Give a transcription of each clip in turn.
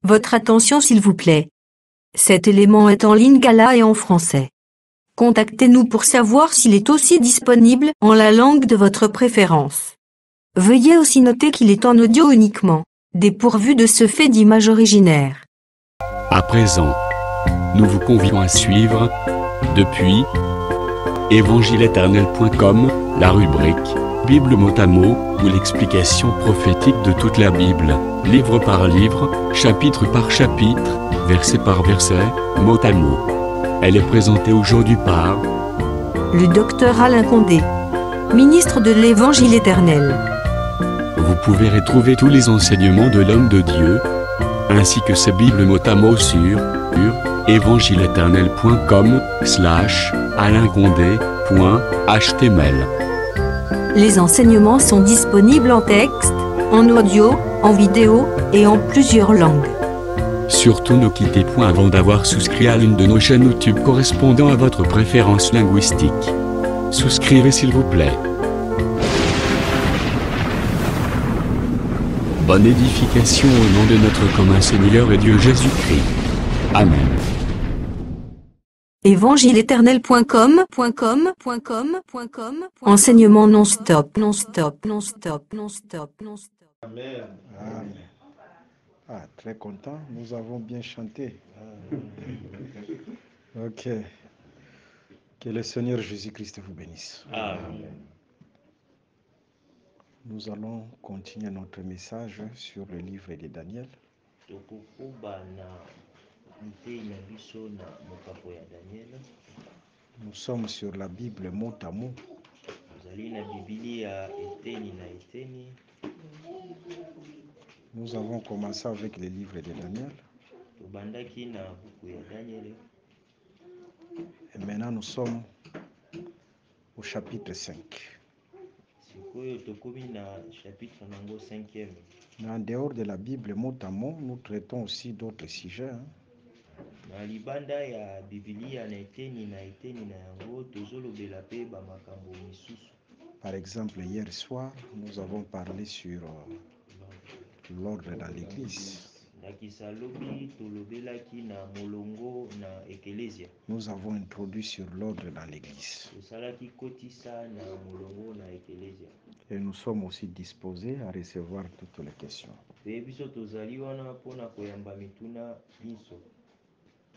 Votre attention s'il vous plaît. Cet élément est en lingala et en français. Contactez-nous pour savoir s'il est aussi disponible en la langue de votre préférence. Veuillez aussi noter qu'il est en audio uniquement, dépourvu de ce fait d'image originaire. À présent, nous vous convions à suivre, depuis évangile-éternel.com, la rubrique Bible mot à mot, ou l'explication prophétique de toute la Bible, livre par livre, chapitre par chapitre, verset par verset, mot à mot. Elle est présentée aujourd'hui par le docteur Alain Condé, ministre de l'Évangile éternel. Vous pouvez retrouver tous les enseignements de l'homme de Dieu, ainsi que ses Bibles mot à mot sur évangile-éternel.com/alain-condé.html. Les enseignements sont disponibles en texte, en audio, en vidéo et en plusieurs langues. Surtout ne quittez point avant d'avoir souscrit à l'une de nos chaînes YouTube correspondant à votre préférence linguistique. Souscrivez s'il vous plaît. Bonne édification au nom de notre commun Seigneur et Dieu Jésus-Christ. Amen. évangile-éternel.com Enseignement non-stop. Amen. Amen. Ah, très content, nous avons bien chanté. Ok. Que le Seigneur Jésus-Christ vous bénisse. Amen. Nous allons continuer notre message sur le livre de Daniel. Nous sommes sur la Bible mot à mot. Nous avons commencé avec le livre de Daniel. Et maintenant nous sommes au chapitre 5. Mais en dehors de la Bible mot à mot, nous traitons aussi d'autres sujets. Par exemple, hier soir, nous avons parlé sur l'ordre dans l'Église. Nous avons introduit sur l'ordre dans l'Église. Et nous sommes aussi disposés à recevoir toutes les questions.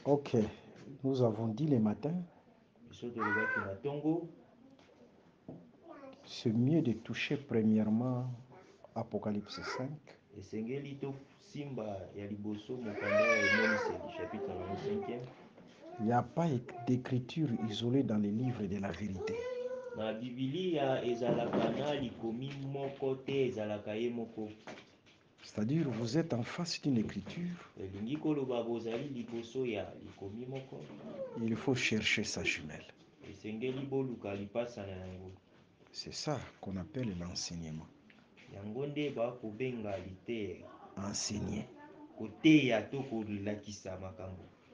Ok, nous avons dit le matin, c'est mieux de toucher premièrement Apocalypse 5. Il n'y a pas d'écriture isolée dans les livres de la vérité. C'est-à-dire, vous êtes en face d'une écriture, il faut chercher sa jumelle. C'est ça qu'on appelle l'enseignement. Enseigner.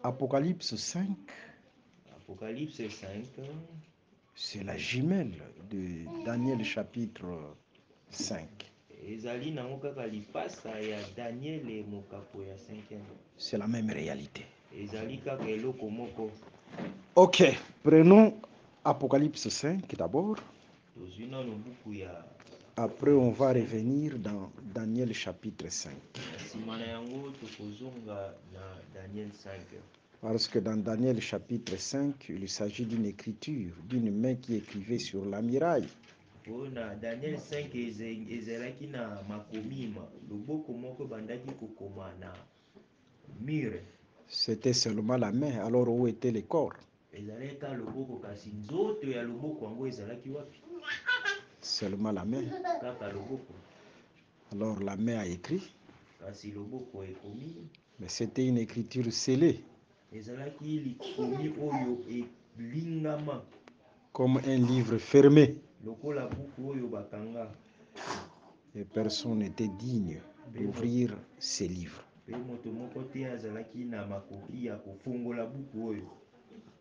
Apocalypse 5, c'est la jumelle de Daniel chapitre 5. C'est la même réalité. Ok, prenons Apocalypse 5 d'abord. Après, on va revenir dans Daniel chapitre 5. Parce que dans Daniel chapitre 5, il s'agit d'une écriture, d'une main qui écrivait sur la muraille. C'était seulement la main, alors où était le corps? Seulement la main. Alors la main a écrit, mais c'était une écriture scellée. Comme un livre fermé. Et personne n'était digne d'ouvrir ces livres.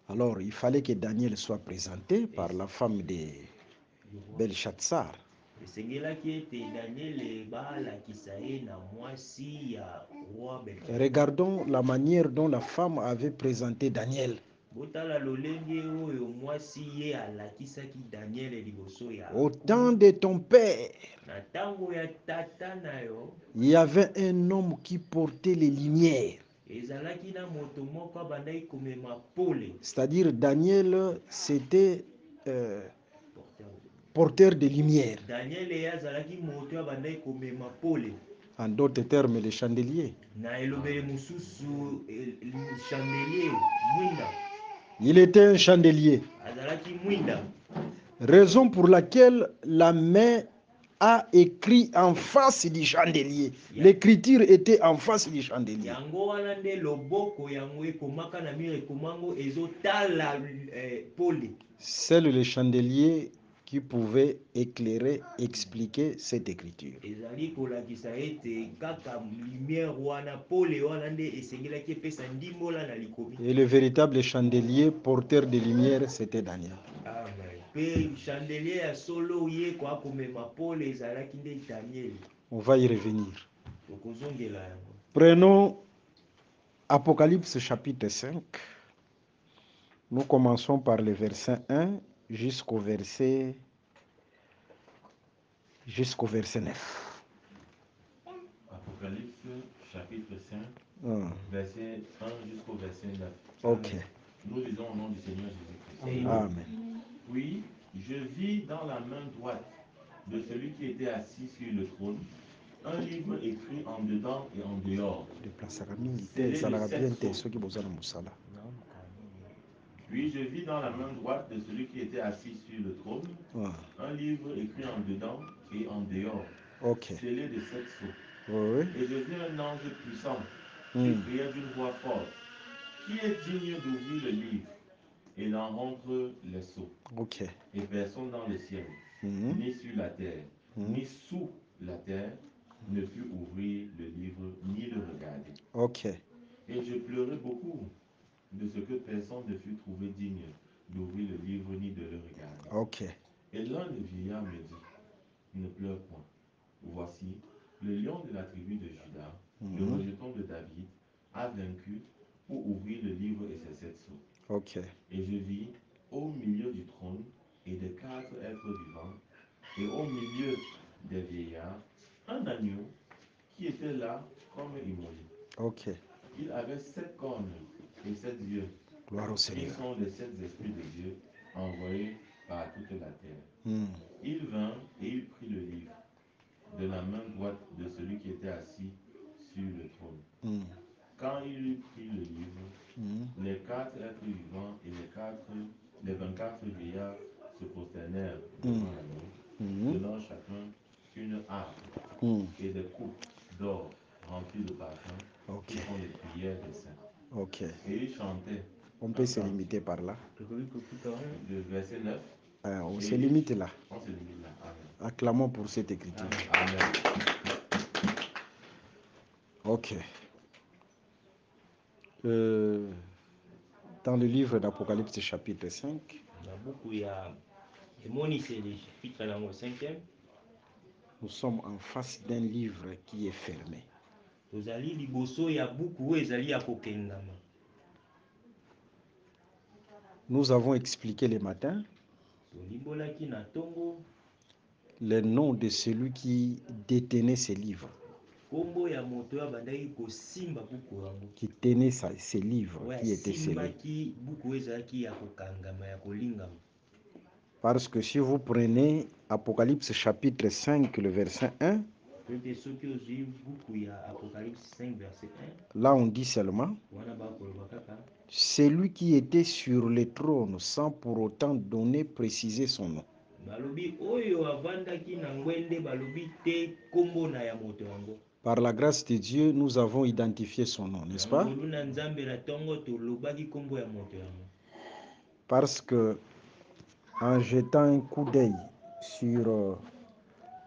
Alors il fallait que Daniel soit présenté par la femme de Belshazzar. Regardons la manière dont la femme avait présenté Daniel. Au temps de ton père, il y avait un homme qui portait les lumières. C'est-à-dire Daniel, c'était porteur de lumière. En d'autres termes, le chandelier. Il était un chandelier. Raison pour laquelle la main a écrit en face du chandelier. L'écriture était en face du chandelier. C'est le chandelier qui pouvait éclairer, expliquer cette écriture. Et le véritable chandelier porteur de lumière, c'était Daniel. On va y revenir. Prenons Apocalypse chapitre 5. Nous commençons par le verset 1 jusqu'au verset 9. Apocalypse chapitre 5, Ah. verset 1 jusqu'au verset 9. Ok. Nous lisons au nom du Seigneur Jésus-Christ. Amen. Puis je vis dans la main droite de celui qui était assis sur le trône un livre écrit en dedans et en dehors. Puis je vis dans la main droite de celui qui était assis sur le trône un livre écrit en dedans et en dehors, scellé de 7 sceaux. Oui. Et je vis un ange puissant qui criait d'une voix forte: Qui est digne d'ouvrir le livre et d'en rompre les sceaux? Et personne dans le ciel, ni sur la terre, ni sous la terre, ne put ouvrir le livre ni le regarder. Et je pleurais beaucoup de ce que personne ne fut trouvé digne d'ouvrir le livre ni de le regarder. Et l'un des vieillards me dit: Ne pleure point. Voici, le lion de la tribu de Juda, le rejeton de David, a vaincu pour ouvrir le livre et ses 7 sceaux. Et je vis au milieu du trône et des 4 êtres vivants, et au milieu des vieillards, un agneau qui était là comme immolé. Il avait 7 cornes et 7 yeux, qui sont les 7 esprits de Dieu envoyés par toute la terre. Il vint et il prit le livre de la main droite de celui qui était assis sur le trône. Quand il eut pris le livre, les 4 êtres vivants et les 24 vieillards se prosternèrent devant l'agneau, donnant chacun une harpe et des coupes d'or remplies de parfums, qui sont les prières des saints. Et ils chantaient. On peut se limiter par là. Le verset 9. On se limite là. On se limite là. Amen. Acclamons pour cette écriture. Amen. Dans le livre d'Apocalypse chapitre 5, nous sommes en face d'un livre qui est fermé. Nous avons expliqué le matin le nom de celui qui détenait ces livres, qui tenait ces livres qui étaient scellés. Parce que si vous prenez Apocalypse chapitre 5, le verset 1, là on dit seulement celui qui était sur le trône, sans pour autant donner, préciser son nom. Par la grâce de Dieu, nous avons identifié son nom, n'est-ce pas? Parce que en jetant un coup d'œil sur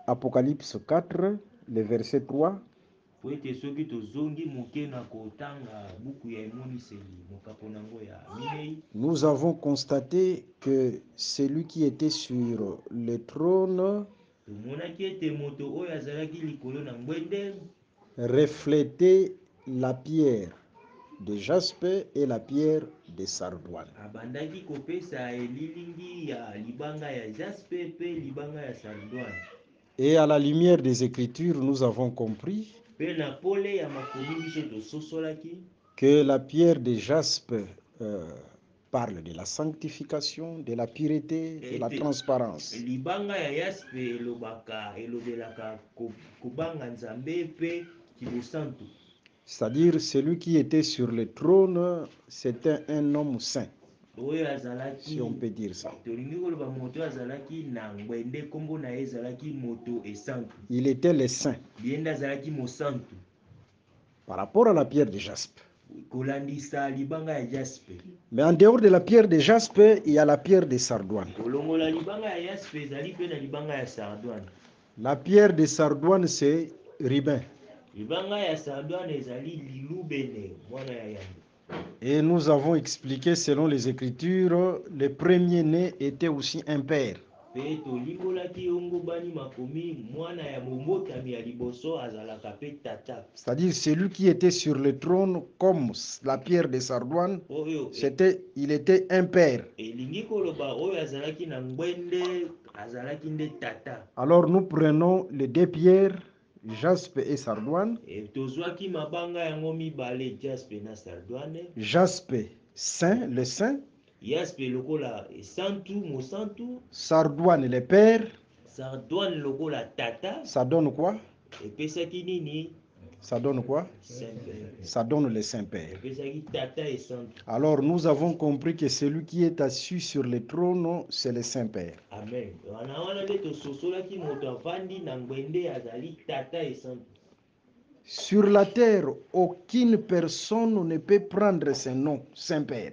Apocalypse 4, le verset 3, nous avons constaté que celui qui était sur le trône reflétait la pierre de jaspe et la pierre de sardoine. Et à la lumière des Écritures, nous avons compris que la pierre de jaspe parle de la sanctification, de la pureté, de la transparence. C'est-à-dire, celui qui était sur le trône, c'était un homme saint, si on peut dire ça. Il était le saint par rapport à la pierre de jaspe. Mais en dehors de la pierre de jaspe, il y a la pierre de sardoine. La pierre de sardoine, c'est Ribin. Et nous avons expliqué, selon les Écritures, le premier-né était aussi un père. C'est-à-dire celui qui était sur le trône comme la pierre de sardoine, il était un père. Alors nous prenons les deux pierres, jaspe et sardoine. Jaspe, saint, le saint. Sardoine, le père. Ça donne quoi? Ça donne quoi? Ça donne le Saint-Père. Alors nous avons compris que celui qui est assis sur le trône, c'est le Saint-Père. Amen. Sur la terre, aucune personne ne peut prendre ce nom, Saint-Père.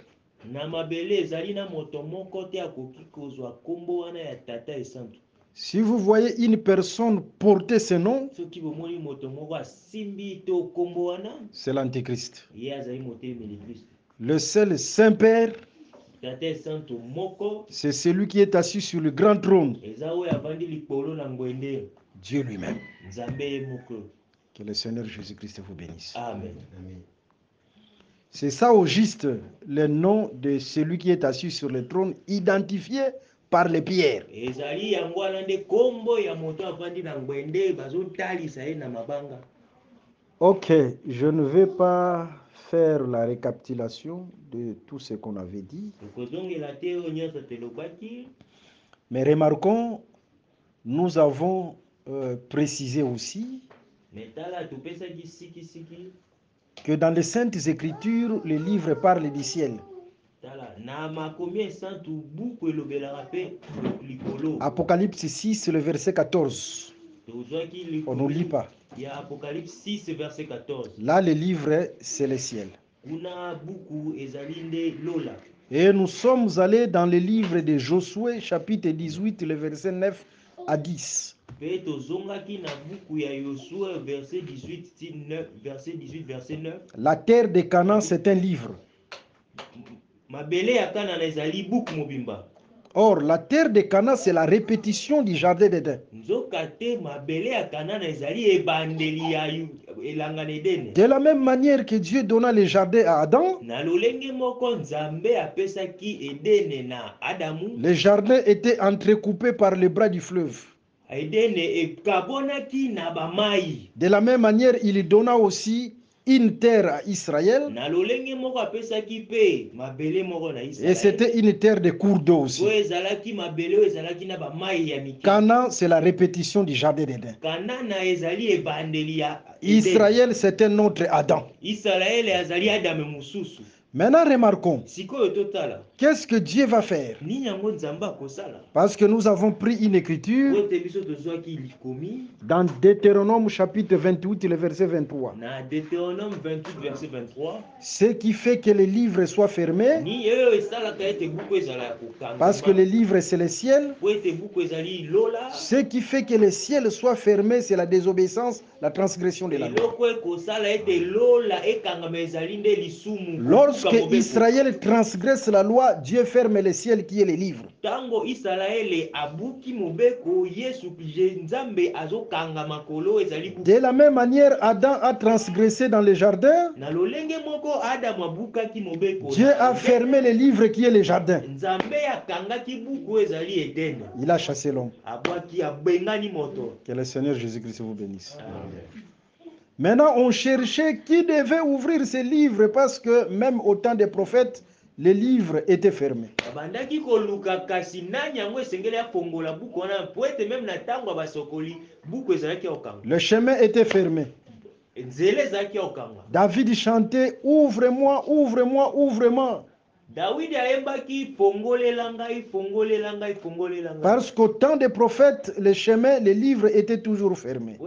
Si vous voyez une personne porter ce nom, c'est l'Antéchrist. Le seul Saint-Père, c'est celui qui est assis sur le grand trône, Dieu lui-même. Que le Seigneur Jésus-Christ vous bénisse. Amen. C'est ça au juste le nom de celui qui est assis sur le trône, identifié par les pierres. Ok, je ne vais pas faire la récapitulation de tout ce qu'on avait dit. Mais remarquons, nous avons précisé aussi que dans les Saintes Écritures, le livre parle du ciel. Apocalypse 6, le verset 14. On ne lit pas. Apocalypse 6, verset 14. Là, le livre, c'est le ciel. Et nous sommes allés dans le livre de Josué, chapitre 18, le verset 9 à 10. La terre de Canaan, c'est un livre. Or, la terre de Canaan, c'est la répétition du jardin d'Éden. De la même manière que Dieu donna le jardin à Adam, le jardin était entrecoupé par les bras du fleuve. De la même manière, il donna aussi une terre à Israël. Et c'était une terre de cours d'eau aussi. Canaan, c'est la répétition du jardin d'Éden. Israël, c'est un autre Adam. Maintenant, remarquons, qu'est-ce que Dieu va faire? Parce que nous avons pris une écriture dans Deutéronome chapitre 28, le verset 23. Ce qui fait que les livres soient fermés, parce que les livres c'est le ciel. Ce qui fait que le ciel soit fermé, c'est la désobéissance, la transgression de la loi. Lorsque Israël transgresse la loi, Dieu ferme les ciels qui est les livres. De la même manière, Adam a transgressé dans le jardin. Dieu a fermé les livres qui est le jardin. Il a chassé l'homme. Que le Seigneur Jésus-Christ vous bénisse. Amen. Maintenant, on cherchait qui devait ouvrir ces livres parce que même au temps des prophètes, les livres étaient fermés. Le chemin était fermé. David chantait « Ouvre-moi, ouvre-moi, ouvre-moi ». Parce qu'au temps des prophètes, les chemins, les livres étaient toujours fermés.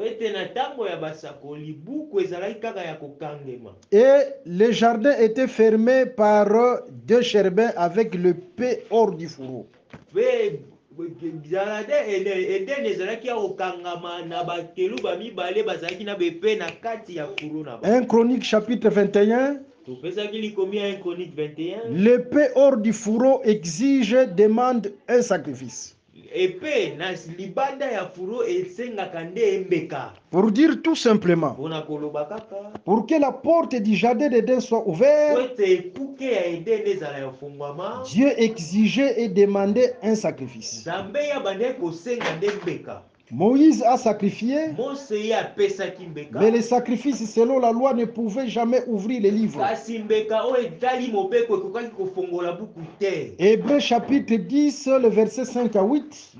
Et les jardins étaient fermés par deux chérubins avec le paix hors du fourreau. 1 Chronique chapitre 21. L'épée hors du fourreau exige, demande un sacrifice. Pour dire tout simplement, pour que la porte du jardin d'Éden soit ouverte, Dieu exigeait et demandait un sacrifice. Moïse a sacrifié, mais les sacrifices selon la loi ne pouvaient jamais ouvrir les livres. Hébreux chapitre 10, le verset 5 à 8.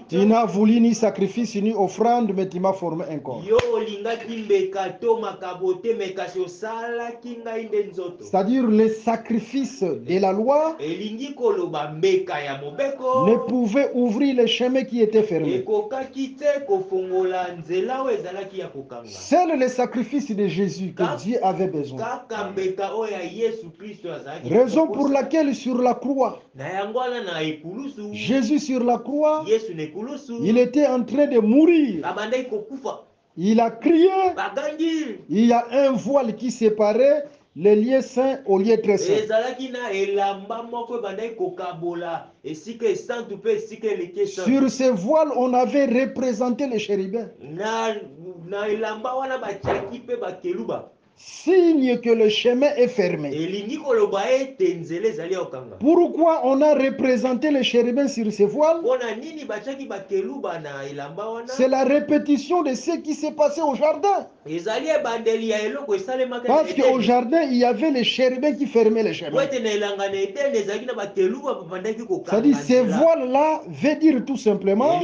Tu n'as voulu ni sacrifice ni offrande, mais tu m'as formé un corps. C'est-à-dire les sacrifices de la loi ne pouvaient ouvrir les chemins qui étaient fermés. Seuls les sacrifices de Jésus que Dieu avait besoin. Raison pour laquelle sur la croix, Jésus sur la croix, il était en train de mourir. Il a crié, il y a un voile qui séparait les lieux saints au lieu très saint. Sur ces voiles, on avait représenté les chérubins. Signe que le chemin est fermé. Pourquoi on a représenté les chérubins sur ces voiles? C'est la répétition de ce qui s'est passé au jardin. Parce qu'au jardin, il y avait les chérubins qui fermaient les chemins. C'est-à-dire, ces voiles-là veut dire tout simplement,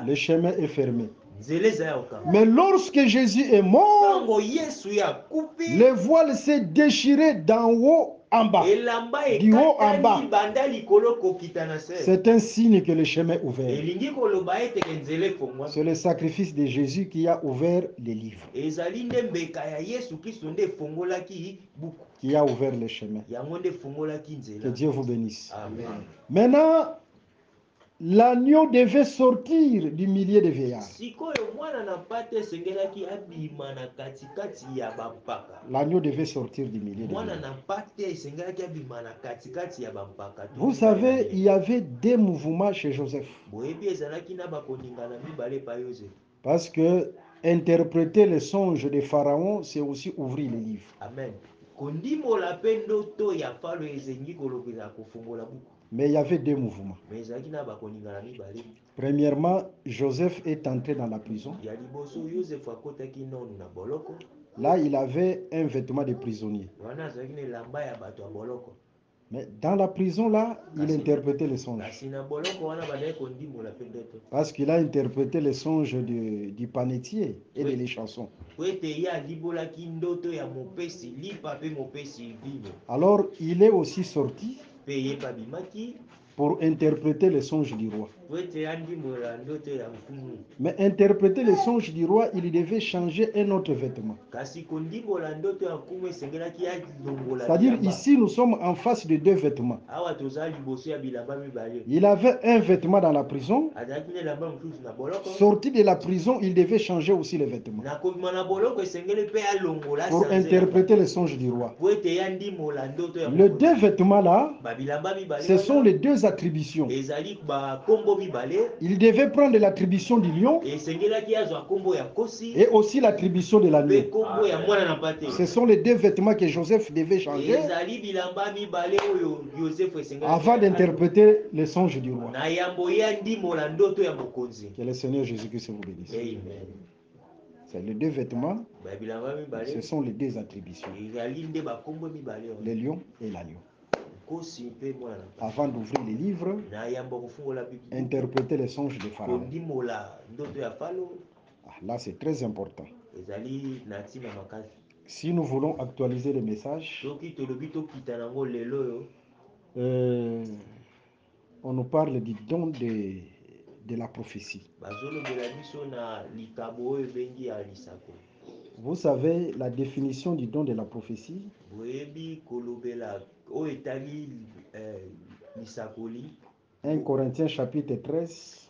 le chemin est fermé. Mais lorsque Jésus est mort, le voile s'est déchiré d'en haut en bas, du haut en bas. C'est un signe que le chemin est ouvert. C'est le sacrifice de Jésus qui a ouvert les livres, qui a ouvert le chemin. Que Dieu vous bénisse. Amen. Maintenant, l'agneau devait sortir du milieu des vieillards. L'agneau devait sortir du milieu des vieillards. Vous savez, il y avait des mouvements chez Joseph. Parce que interpréter les songes de Pharaon, c'est aussi ouvrir les livres. Amen. Mais il y avait deux mouvements. Premièrement, Joseph est entré dans la prison. Là, il avait un vêtement de prisonnier. Mais dans la prison, là, il interprétait les songes. Parce qu'il a interprété les songes du panetier et des chansons. Alors, il est aussi sorti pour interpréter les songes du roi. Mais interpréter les songes du roi, il devait changer un autre vêtement. C'est-à-dire ici, nous sommes en face de deux vêtements. Il avait un vêtement dans la prison. Sorti de la prison, il devait changer aussi les vêtements. Pour interpréter les songes du roi. Les deux vêtements-là, ce sont les deux attributions. Il devait prendre l'attribution du lion et aussi l'attribution de l'agneau. Ce sont les deux vêtements que Joseph devait changer avant d'interpréter les songes du roi. Que le Seigneur Jésus-Christ vous bénisse. C'est les deux vêtements, ce sont les deux attributions. Le lion et l'agneau. Avant d'ouvrir les livres, interpréter les songes de Pharaon. Là, c'est très important. Si nous voulons actualiser le message, on nous parle du don de la prophétie. Vous savez la définition du don de la prophétie? 1 Corinthiens chapitre 13,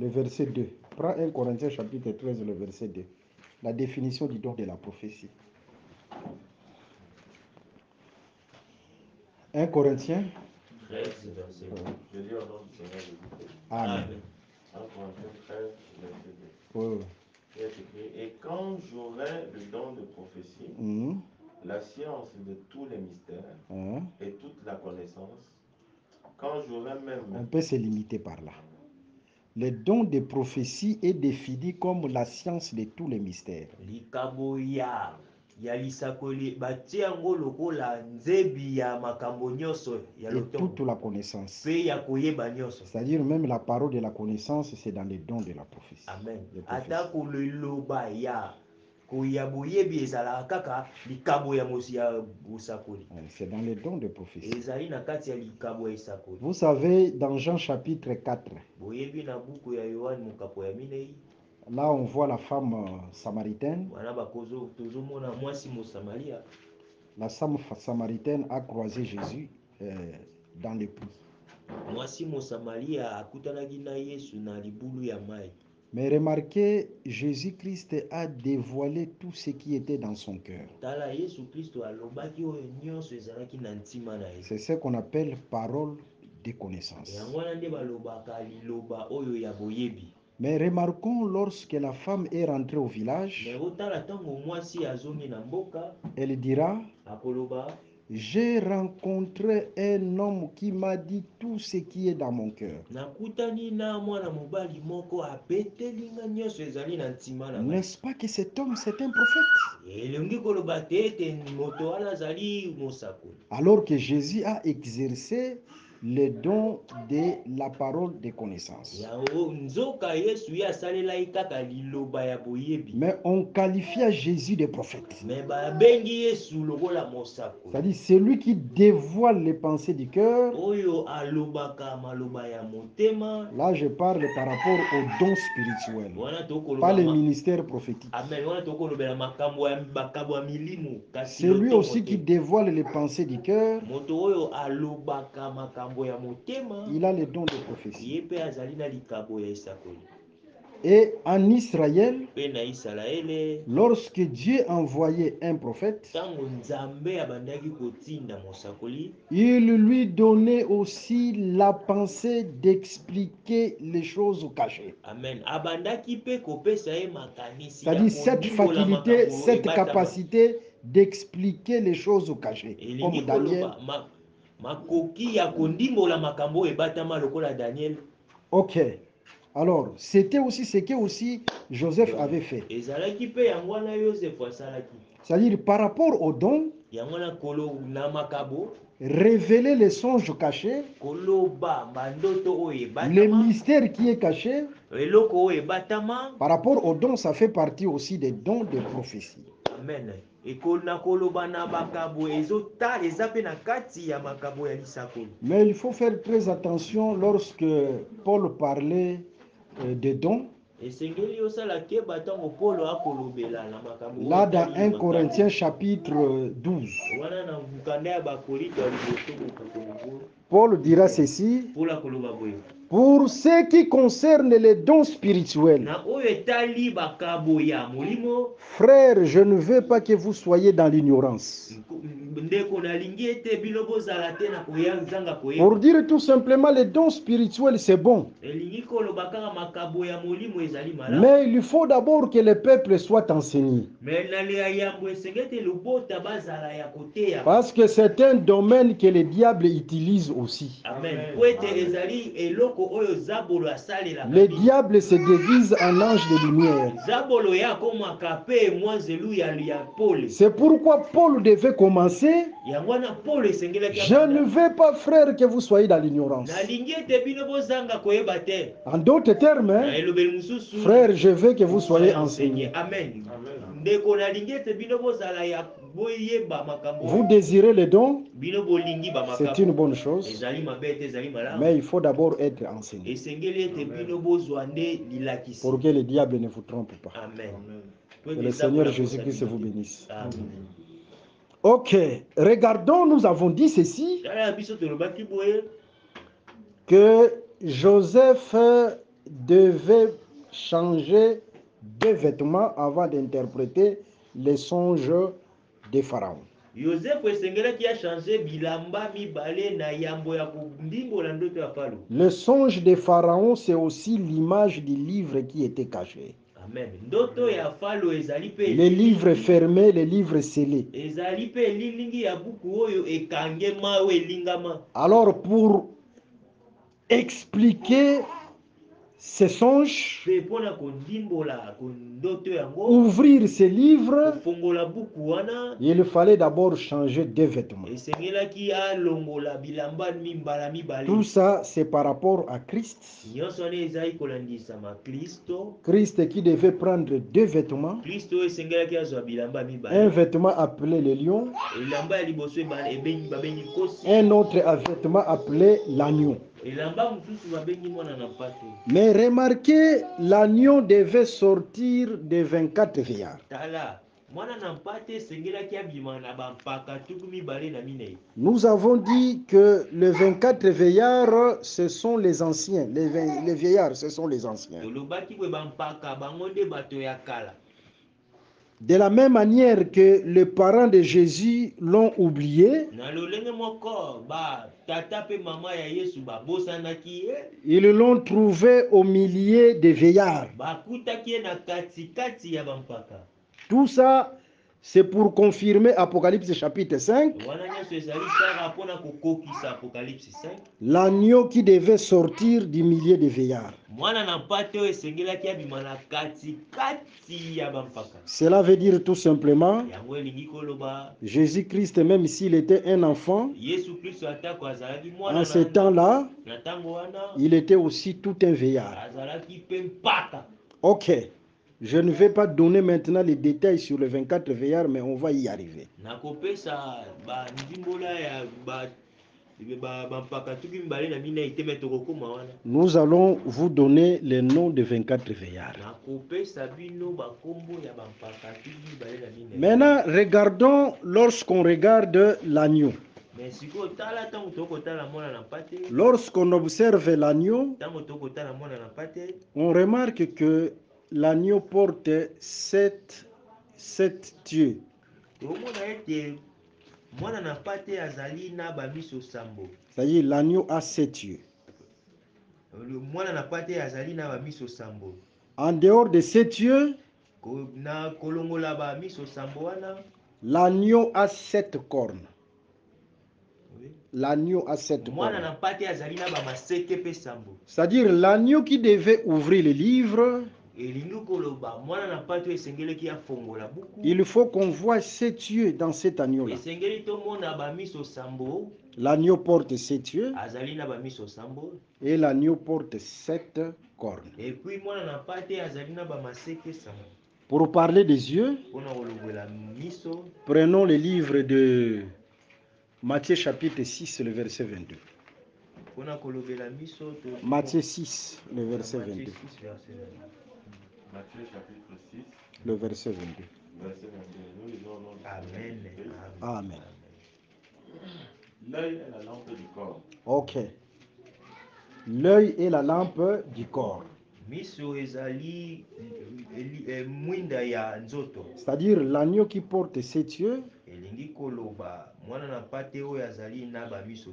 le verset 2. Prends 1 Corinthiens chapitre 13, le verset 2. La définition du don de la prophétie. 1 Corinthiens 13, verset 2. Je dis au nom du Seigneur Jésus-Christ. Amen. 1 Corinthiens 13, verset 2. Oui. Et quand j'aurai le don de prophétie, la science de tous les mystères et toute la connaissance, quand j'aurai même... On peut se limiter par là. Le don de prophétie est défini comme la science de tous les mystères. Et toute la connaissance. C'est-à-dire même la parole de la connaissance, c'est dans les dons de la prophétie. Amen. C'est dans les dons de prophétie. Vous savez, dans Jean chapitre 4, là on voit la femme samaritaine. La femme samaritaine a croisé Jésus dans les puits. Mais remarquez, Jésus-Christ a dévoilé tout ce qui était dans son cœur. C'est ce qu'on appelle parole de connaissance. Mais remarquons, lorsque la femme est rentrée au village, elle dira: j'ai rencontré un homme qui m'a dit tout ce qui est dans mon cœur. N'est-ce pas que cet homme, c'est un prophète? Alors que Jésus a exercé le don de la parole de connaissance. Mais on qualifia Jésus de prophète. C'est-à-dire celui qui dévoile les pensées du cœur. Là, je parle par rapport au don spirituel, pas le ministère prophétique. Celui aussi qui dévoile les pensées du cœur, il a le don de prophétie. Et en Israël, lorsque Dieu envoyait un prophète, il lui donnait aussi la pensée d'expliquer les choses cachées. C'est-à-dire cette faculté, cette capacité d'expliquer les choses cachées. Comme Daniel. Ok. Alors, c'était aussi ce que aussi Joseph avait fait. C'est-à-dire par rapport au don, révéler les songes cachés, le mystère qui est caché. Par rapport au don, ça fait partie aussi des dons de prophétie. Amen. Mais il faut faire très attention lorsque Paul parlait des dons. Là, dans 1 Corinthiens chapitre 12, Paul dira ceci: pour ce qui concerne les dons spirituels, frères, je ne veux pas que vous soyez dans l'ignorance. Pour dire tout simplement, les dons spirituels, c'est bon. Mais il faut d'abord que le peuple soit enseigné. Parce que c'est un domaine que le diable utilise aussi. Amen. Le diable se déguise en ange de lumière. C'est pourquoi Paul devait commencer: je ne veux pas, frère, que vous soyez dans l'ignorance. En d'autres termes, frère, je veux que vous soyez enseignés. Amen. Vous désirez les dons, c'est une bonne chose, mais il faut d'abord être enseigné pour que le diable ne vous trompe pas. Amen. Que le Seigneur Jésus-Christ vous bénisse. Amen. Ok, regardons, nous avons dit ceci, que Joseph devait changer de vêtements avant d'interpréter les songes de Pharaon. Le songe de Pharaon, c'est aussi l'image du livre qui était caché. Amen. Les livres fermés, les livres scellés. Alors, pour expliquer ces songes, ouvrir ces livres, il fallait d'abord changer de vêtements. Tout ça, c'est par rapport à Christ. Christ qui devait prendre deux vêtements. Un vêtement appelé le lion, un autre vêtement appelé l'agneau. Mais remarquez, l'agneau devait sortir de 24 veillards. Nous avons dit que les 24 veillards, ce sont les anciens. Les veillards, ce sont les anciens. De la même manière que les parents de Jésus l'ont oublié, ils l'ont trouvé au milieu des veillards. Tout ça, c'est pour confirmer Apocalypse chapitre 5. L'agneau qui devait sortir du milieu des veillards. Cela veut dire tout simplement, Jésus-Christ, même s'il était un enfant, en ce temps-là, il était aussi tout un veillard. Ok. Je ne vais pas donner maintenant les détails sur les 24 veillards, mais on va y arriver. Nous allons vous donner les noms des 24 veillards. Maintenant, regardons lorsqu'on regarde l'agneau. Lorsqu'on observe l'agneau, on remarque que l'agneau porte 7 yeux. C'est-à-dire l'agneau a 7 yeux. En dehors de 7 yeux, l'agneau a 7 cornes. L'agneau a 7 cornes. C'est-à-dire l'agneau qui devait ouvrir le livre. Il faut qu'on voit 7 yeux dans cet agneau-là. L'agneau porte 7 yeux et l'agneau porte 7 cornes. Pour parler des yeux, prenons le livre de Matthieu chapitre 6, le verset 22. Matthieu 6, le verset 22. Matthieu chapitre 6, le verset 22. Verset 22. Nous lisons dans Amen. Amen. L'œil est la lampe du corps. Ok. L'œil est la lampe du corps. C'est-à-dire l'agneau qui porte 7 yeux.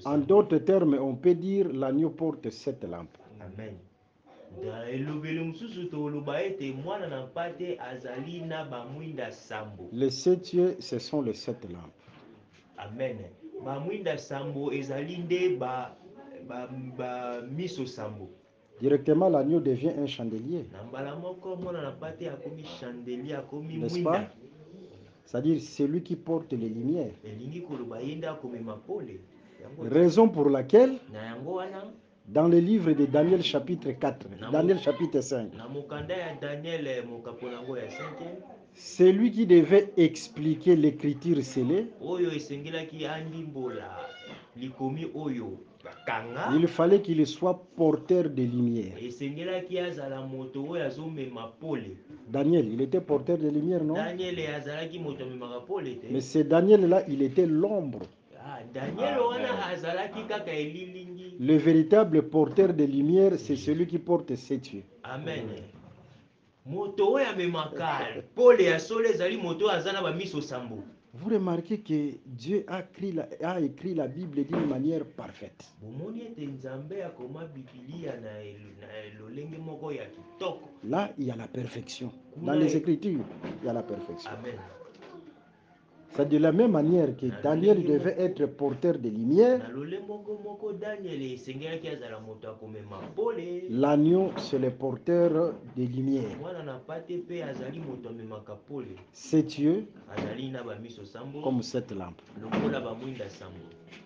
En d'autres termes, on peut dire l'agneau porte 7 lampes. Amen. Les 7 yeux, ce sont les 7 lampes. Amen. Directement, l'agneau devient un chandelier. N'est-ce pas? C'est-à-dire celui qui porte les lumières. Raison pour laquelle, dans le livre de Daniel chapitre 4, Daniel chapitre 5, celui qui devait expliquer l'écriture scellée, il fallait qu'il soit porteur de lumière. Daniel, il était porteur de lumière, non? Mais c'est Daniel-là, il était l'ombre. Le véritable porteur de lumière, c'est celui qui porte 7 yeux. Amen. Vous remarquez que Dieu a écrit la Bible d'une manière parfaite. Là, il y a la perfection. Dans les Écritures, il y a la perfection. Amen. C'est de la même manière que Daniel devait être porteur de lumière. L'agneau, c'est le porteur de lumière. 7 yeux, comme 7 lampes.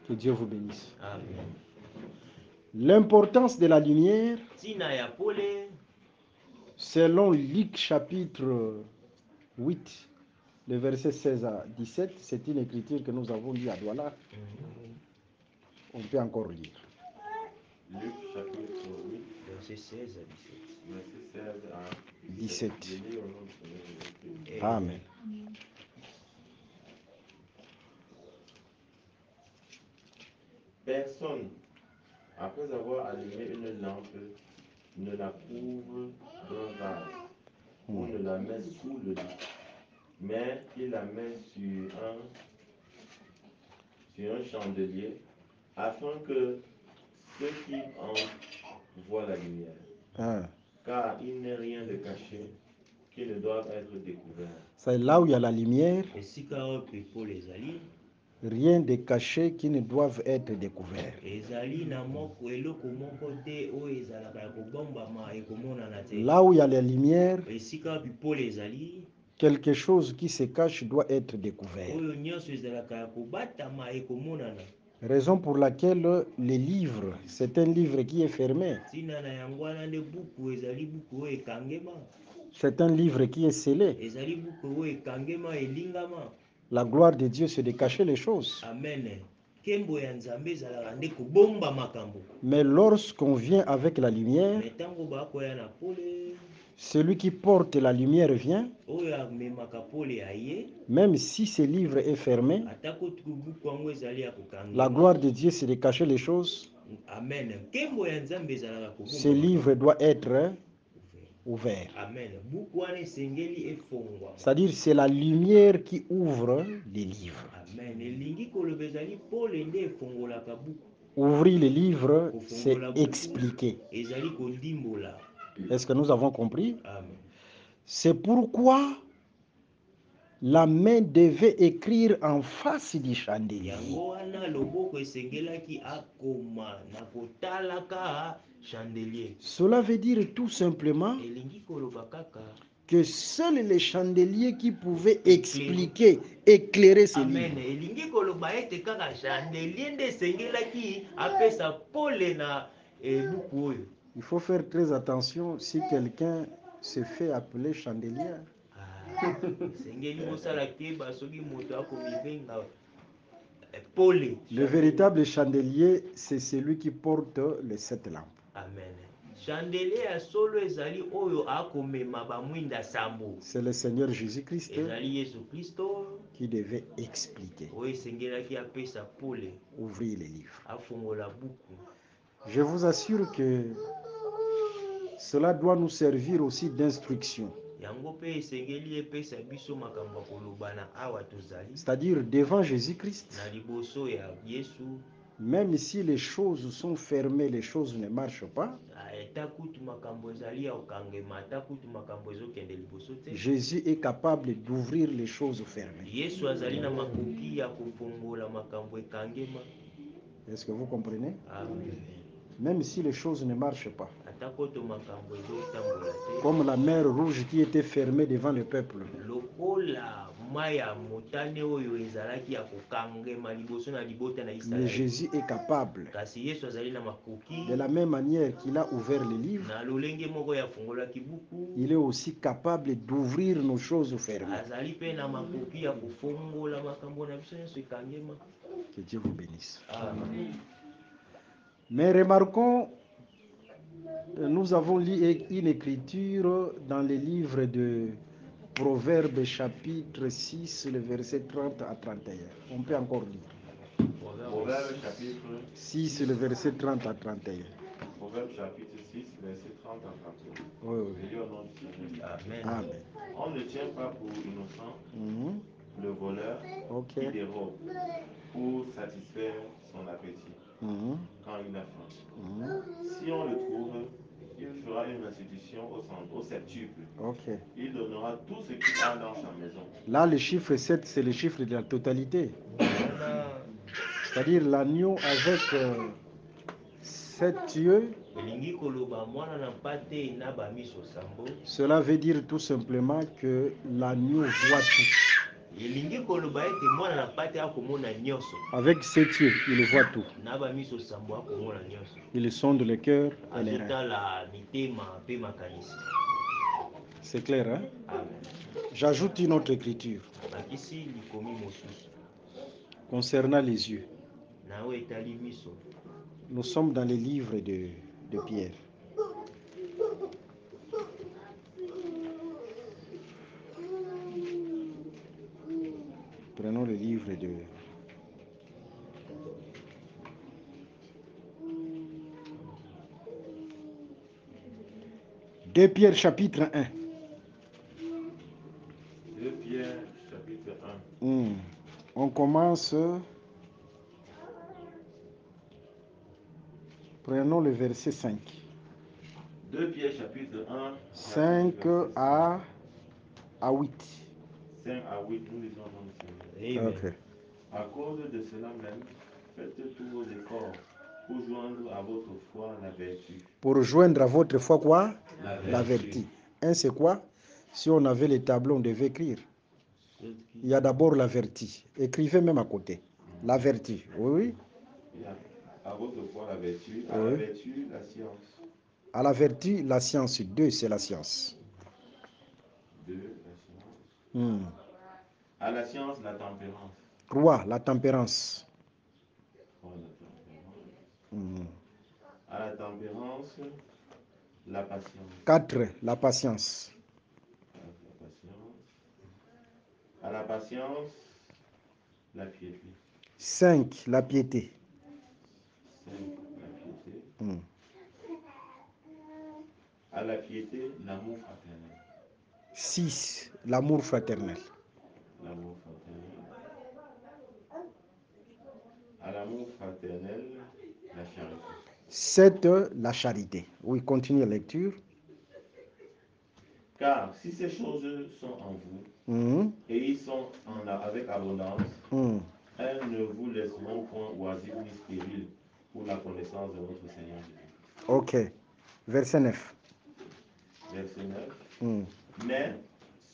Que Dieu vous bénisse. L'importance de la lumière, selon Luc chapitre 8, le verset 16 à 17, c'est une écriture que nous avons lue à Douala. On peut encore lire. Luc chapitre 8, verset 16 à 17. Amen. Personne, après avoir allumé une lampe, ne la couvre d'un vase ou ne la met sous le lit, mais il la met sur un chandelier, afin que ceux qui entrent voient la lumière. Car il n'est rien de caché qui ne doit être découvert. C'est là où il y a la lumière. Rien de caché qui ne doivent être découverts. Là où il y a la lumière, quelque chose qui se cache doit être découvert. Raison pour laquelle le livre, c'est un livre qui est fermé. C'est un livre qui est scellé. La gloire de Dieu, c'est de cacher les choses. Mais lorsqu'on vient avec la lumière, celui qui porte la lumière vient, même si ce livre est fermé, la gloire de Dieu, c'est de cacher les choses. Ce livre doit être ouvert. C'est-à-dire c'est la lumière qui ouvre les livres. Ouvrir les livres, c'est expliquer. Est-ce que nous avons compris? C'est pourquoi la main devait écrire en face du chandelier. Cela veut dire tout simplement que seuls les chandeliers qui pouvaient expliquer, éclairer ces livres. Il faut faire très attention si quelqu'un se fait appeler chandelier. Le véritable chandelier, c'est celui qui porte les 7 lampes. Amen. C'est le Seigneur Jésus-Christ qui devait expliquer, ouvrir les livres. Je vous assure que cela doit nous servir aussi d'instruction. C'est-à-dire devant Jésus-Christ, même si les choses sont fermées, les choses ne marchent pas, Jésus est capable d'ouvrir les choses fermées. Est-ce que vous comprenez? Même si les choses ne marchent pas. Comme la mer Rouge qui était fermée devant le peuple. Mais Jésus est capable, de la même manière qu'il a ouvert les livres, il est aussi capable d'ouvrir nos choses fermées. Que Dieu vous bénisse. Mais remarquons, nous avons lu une écriture dans les livres de Proverbes chapitre 6, le verset 30 à 31. On peut encore lire. Proverbes chapitre 6, le verset 30 à 31. Proverbes chapitre 6, verset 30 à 31. Oui, oui. Amen. Amen. On ne tient pas pour innocent le voleur qui dérobe pour satisfaire son appétit quand il a faim. Si on le trouve, il fera une restitution au septuple. Il donnera tout ce qu'il a dans sa maison. Là, le chiffre 7, c'est le chiffre de la totalité. C'est-à-dire l'agneau avec 7 yeux. Cela veut dire tout simplement que l'agneau voit tout. Avec 7 yeux, il voit tout. Il sonde le cœur et les reins. C'est clair, hein? J'ajoute une autre écriture concernant les yeux. Nous sommes dans les livres de Pierre. Prenons le livre de 2 Pierre chapitre 1. 2 Pierre chapitre 1. On commence. Prenons le verset 5. 2 Pierre chapitre 1. 5 à 8. 5 à 8, nous lisons dans le Seigneur. Okay. À cause de cela même, faites tous vos efforts pour joindre à votre foi la vertu. Pour joindre à votre foi quoi? La vertu. C'est quoi? Si on avait les tableaux, on devait écrire. Il y a d'abord la vertu. Écrivez même à côté. La vertu, oui. À votre foi la vertu, à la vertu la science. À la vertu la science. 2, c'est la science. 2, la science. À la science, la tempérance. 3, la tempérance. 3, la tempérance. À la tempérance, la patience. 4, la patience. À la patience, la piété. 5, la piété. 5, la piété. À la piété, l'amour fraternel. 6, l'amour fraternel. L'amour fraternel. À l'amour fraternel, la charité. 7, la charité. Oui, continue la lecture. Car si ces choses sont en vous, et ils sont avec abondance, elles ne vous laisseront point oisifs ni stériles pour la connaissance de notre Seigneur Jésus. Ok. Verset 9. Verset 9. Mais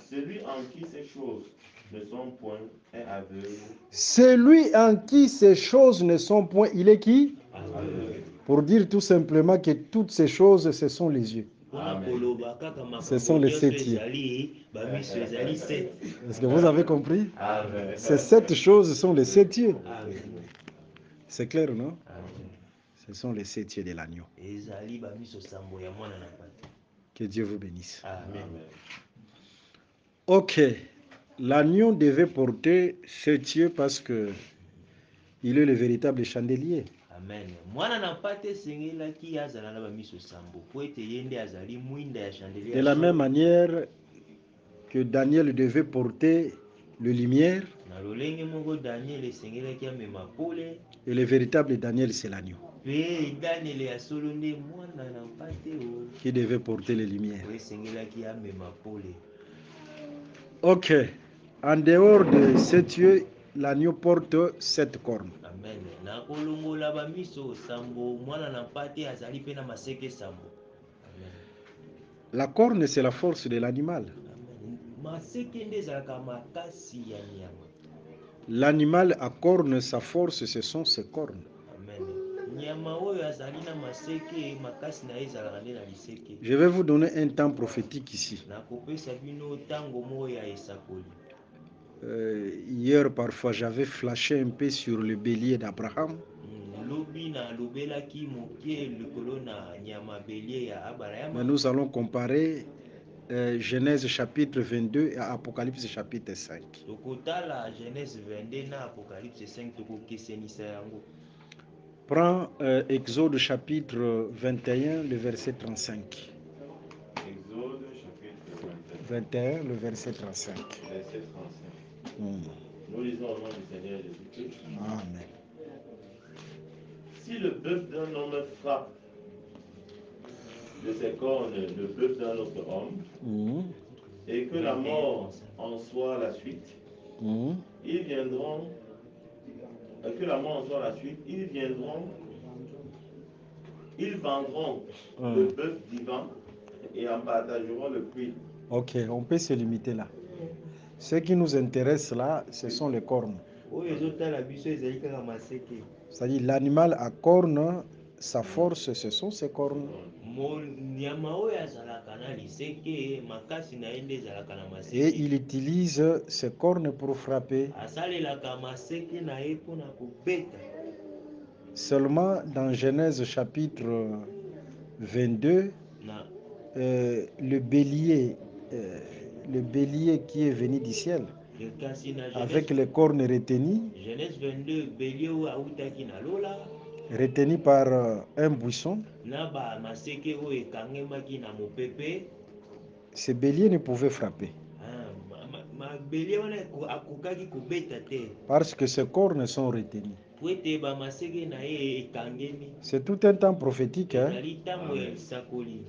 celui en qui ces choses ne sont point est aveugle. Celui en qui ces choses ne sont point, il est qui? Aveugle. Pour dire tout simplement que toutes ces choses, ce sont les yeux. Ce sont les 7 yeux. Est-ce que vous avez compris? Ces 7 choses sont les 7 yeux. C'est clair, non? Ce sont les 7 yeux de l'agneau. Que Dieu vous bénisse. Amen. Ok. L'agneau devait porter 7 yeux parce que il est le véritable chandelier. Amen. De la même manière que Daniel devait porter le lumière, et le véritable Daniel, c'est l'agneau qui devait porter les lumières. Ok. En dehors de 7 yeux, l'agneau porte 7 cornes. Amen. La corne, c'est la force de l'animal. L'animal à cornes, sa force, ce sont ses cornes. Je vais vous donner un temps prophétique ici. Hier, parfois, j'avais flashé un peu sur le bélier d'Abraham. Mais nous allons comparer Genèse chapitre 22 et Apocalypse chapitre 5. Prends Exode chapitre 21, le verset 35. Exode chapitre 21, le verset 35. Verset 35. Nous lisons au nom du Seigneur Jésus-Christ. Amen. Si le bœuf d'un homme frappe de ses cornes le bœuf d'un autre homme, et que la mort en soit la suite, ils viendront, ils vendront le bœuf vivant et en partageront le prix. Ok, on peut se limiter là. Ce qui nous intéresse là, ce sont les cornes. C'est-à-dire l'animal à cornes, sa force, ce sont ses cornes. Et il utilise ses cornes pour frapper. Seulement dans Genèse chapitre 22, le bélier qui est venu du ciel, avec les cornes retenues, retenu par un buisson, ce bélier ne pouvait frapper. Parce que ses cornes sont retenues. C'est tout un temps prophétique. Hein?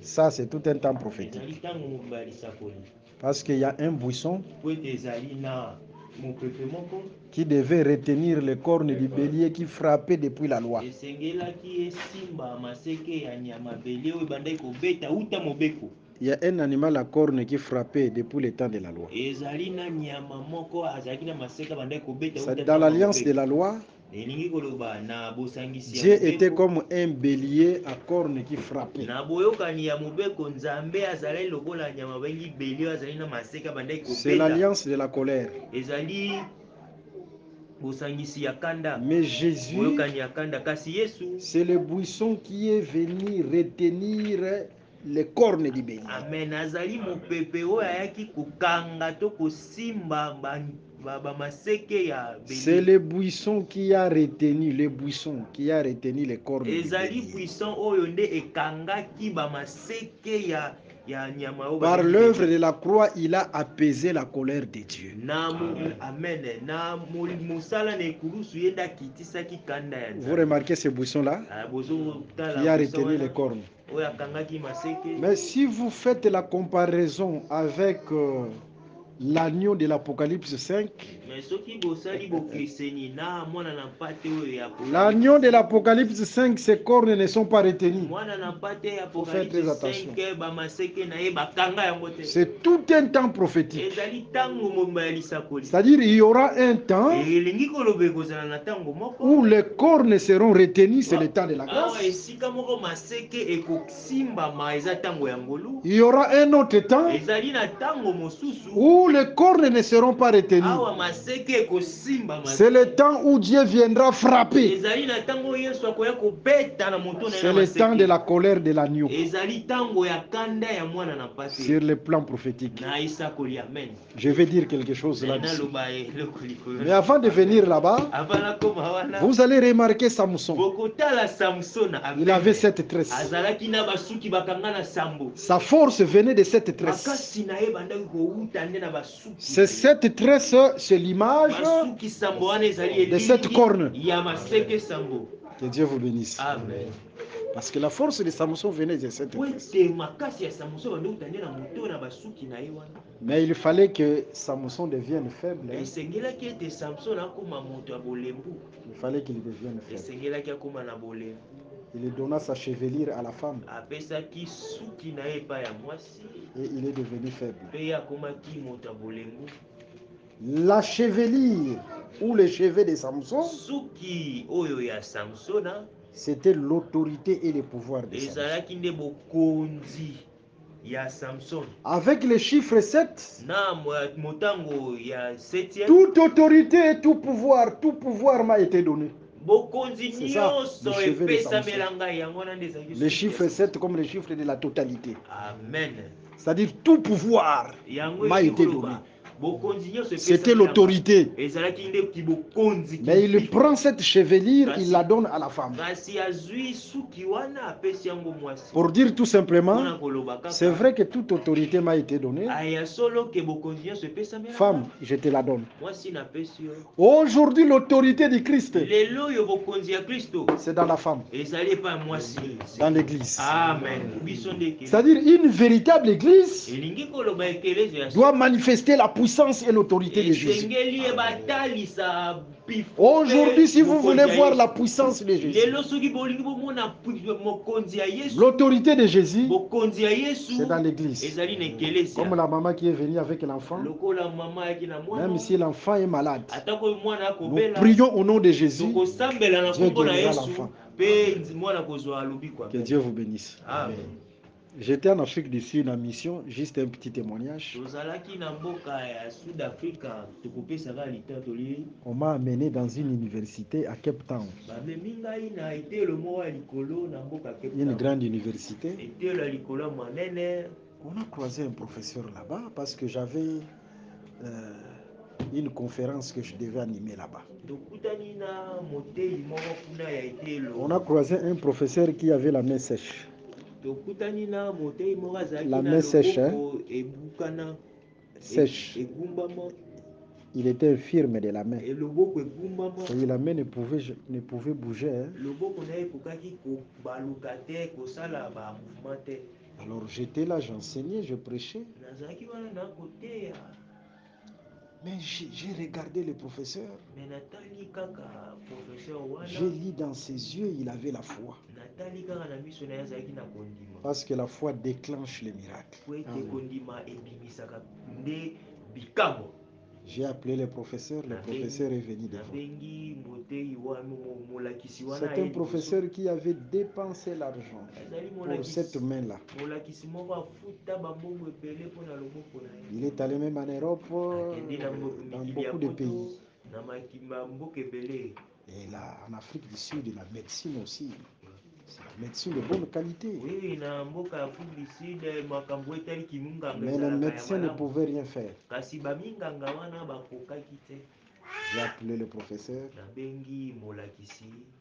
Ça, c'est tout un temps prophétique. Parce qu'il y a un buisson qui devait retenir les cornes du bélier qui frappait depuis la loi. Il y a un animal à cornes qui frappait depuis le temps de la loi. Dans l'alliance de la loi, Dieu était comme un bélier à cornes qui frappait. C'est l'alliance de la colère. Mais Jésus, c'est le buisson qui est venu retenir les cornes du bélier. Amen. C'est le buisson qui a retenu, les cornes du bélier. Par l'œuvre de la croix, il a apaisé la colère de Dieu. Amen. Vous remarquez ce buisson-là qui a retenu les cornes. Mais si vous faites la comparaison avec l'agneau de l'Apocalypse 5. L'agneau de l'Apocalypse 5, ses cornes ne sont pas retenues. Il faut faire très attention. C'est tout un temps prophétique. C'est-à-dire il y aura un temps où les cornes seront retenues, c'est le temps de la grâce. Il y aura un autre temps où les cornes ne seront pas retenues. C'est le temps où Dieu viendra frapper. C'est le temps de la colère de l'agneau. Sur le plan prophétique. Je vais dire quelque chose là-dessus. Mais avant de venir là-bas, vous allez remarquer Samson. Il avait cette tresse. Sa force venait de cette tresse. C'est cette tresse, c'est l'image de cette corne. Que Dieu vous bénisse. Amen. Parce que la force de Samson venait de cette tresse. Mais il fallait que Samson devienne faible. Il fallait qu'il devienne faible. Il donna sa chevelure à la femme. Et il est devenu faible. La chevelure ou les cheveux de Samson, c'était l'autorité et le pouvoir de Samson. Avec le chiffre 7, toute autorité et tout pouvoir m'a été donné. C'est ça, le cheveu de Samson. Le chiffre 7 comme le chiffre de la totalité. Amen. C'est-à-dire tout pouvoir m'a été donné. C'était l'autorité. Mais il prend cette chevelure, il la donne à la femme. Pour dire tout simplement, c'est vrai que toute autorité m'a été donnée. Femme, je te la donne. Aujourd'hui, l'autorité du Christ, c'est dans la femme. Dans l'église. C'est-à-dire une véritable église doit manifester la puissance et l'autorité de Jésus. Aujourd'hui, si vous voulez voir la puissance de Jésus, l'autorité de Jésus, c'est dans l'église. Comme la maman qui est venue avec l'enfant, même si l'enfant est malade, nous prions au nom de Jésus, Dieu guérira l'enfant. Que Dieu vous bénisse. Amen. J'étais en Afrique du Sud en mission, juste un petit témoignage. On m'a amené dans une université à Cape Town. Une grande université. On a croisé un professeur là-bas parce que j'avais une conférence que je devais animer là-bas. On a croisé un professeur qui avait la main sèche. La main sèche, hein? Sèche. Il était infirme de la main. Et la main ne pouvait bouger. Hein? Alors j'étais là, j'enseignais, je prêchais. Mais j'ai regardé le professeur. J'ai lu dans ses yeux, il avait la foi. Parce que la foi déclenche les miracles. J'ai appelé le professeur est venu devant. C'est un professeur qui avait dépensé l'argent pour cette main-là. Il est allé même en Europe, dans beaucoup de pays. Et là, en Afrique du Sud, la médecine aussi. C'est la médecine de bonne qualité. Mais le médecin ne pouvait rien faire. J'ai appelé le professeur.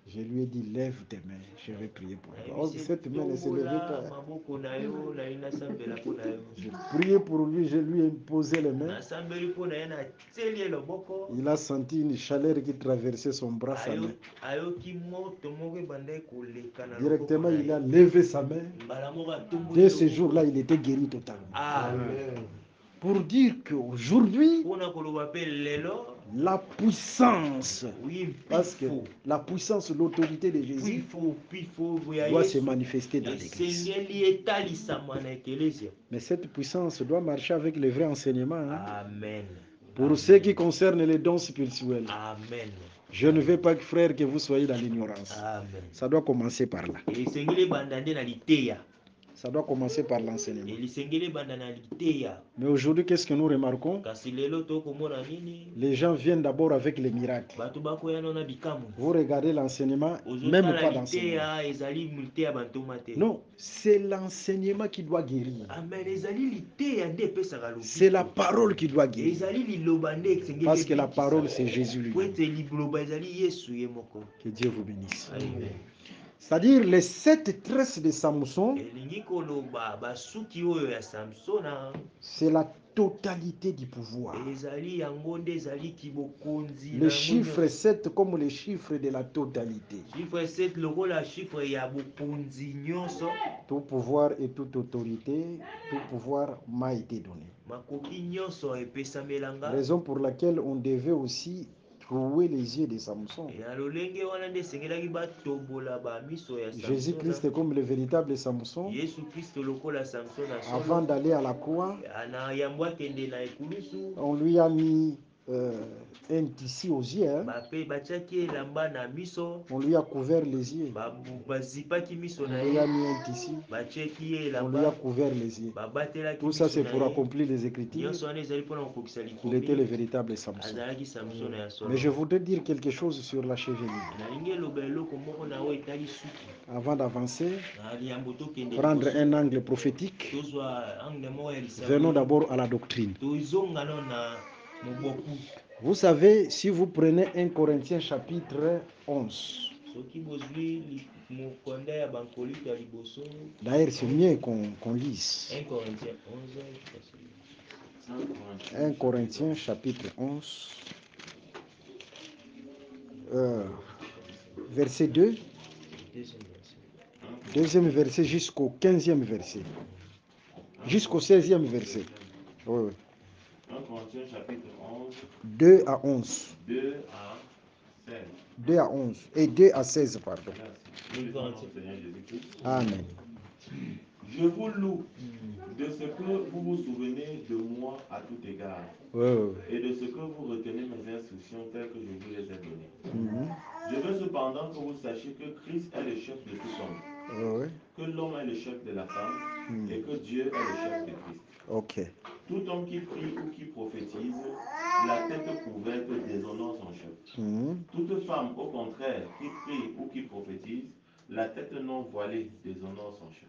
Je lui ai dit, lève tes mains, je vais prier pour toi. Oh, cette main ne se levait pas. J'ai prié pour lui, je lui ai imposé les mains. Il a senti une chaleur qui traversait son bras, sa main. Directement, il a levé sa main. Dès ce jour-là, il était guéri totalement. Amen. Pour dire qu'aujourd'hui, la puissance, parce que la puissance, l'autorité de Jésus doit se manifester dans l'Église. Mais cette puissance doit marcher avec le vrai enseignement. Amen. Pour ce qui concerne les dons spirituels, Amen. Je ne veux pas, frère, que vous soyez dans l'ignorance. Ça doit commencer par là. Ça doit commencer par l'enseignement. Mais aujourd'hui, qu'est-ce que nous remarquons? Les gens viennent d'abord avec les miracles. Vous regardez l'enseignement, même pas d'enseignement. Non, c'est l'enseignement qui doit guérir. C'est la parole qui doit guérir. Parce que la parole, c'est Jésus lui-même. Que Dieu vous bénisse. Amen. C'est-à-dire les 7 tresses de Samson, c'est la totalité du pouvoir. Le chiffre 7 comme le chiffre de la totalité. Tout pouvoir et toute autorité, tout pouvoir m'a été donné. Raison pour laquelle on devait aussi trouver les yeux de Samson. Jésus-Christ comme le véritable Samson. Avant d'aller à la croix, on lui a mis un tissu aux yeux. On lui a couvert les yeux. On lui a mis un tissu. On lui a couvert les yeux. Tout ça, c'est pour accomplir les Écritures. Il était le véritable Samson. Mais je voudrais dire quelque chose sur la chevelure. Avant d'avancer, prendre un angle prophétique, venons d'abord à la doctrine. Vous savez, si vous prenez 1 Corinthiens chapitre 11, d'ailleurs c'est mieux qu'on lise. 1 Corinthiens chapitre 11, verset 2, deuxième verset jusqu'au 15e verset, jusqu'au 16e verset. Oui, oui. 1 Corinthiens chapitre 11, 2 à 11. 2 à 16. 2 à 11 et 2 à 16, pardon. Amen. Je vous loue de ce que vous vous souvenez de moi à tout égard, et de ce que vous retenez mes instructions telles que je vous les ai données. Je veux cependant que vous sachiez que Christ est le chef de tout homme, que l'homme est le chef de la femme, et que Dieu est le chef de Christ. Ok. Tout homme qui prie ou qui prophétise, la tête couverte déshonore son chef. Toute femme, au contraire, qui prie ou qui prophétise, la tête non voilée déshonore son chef.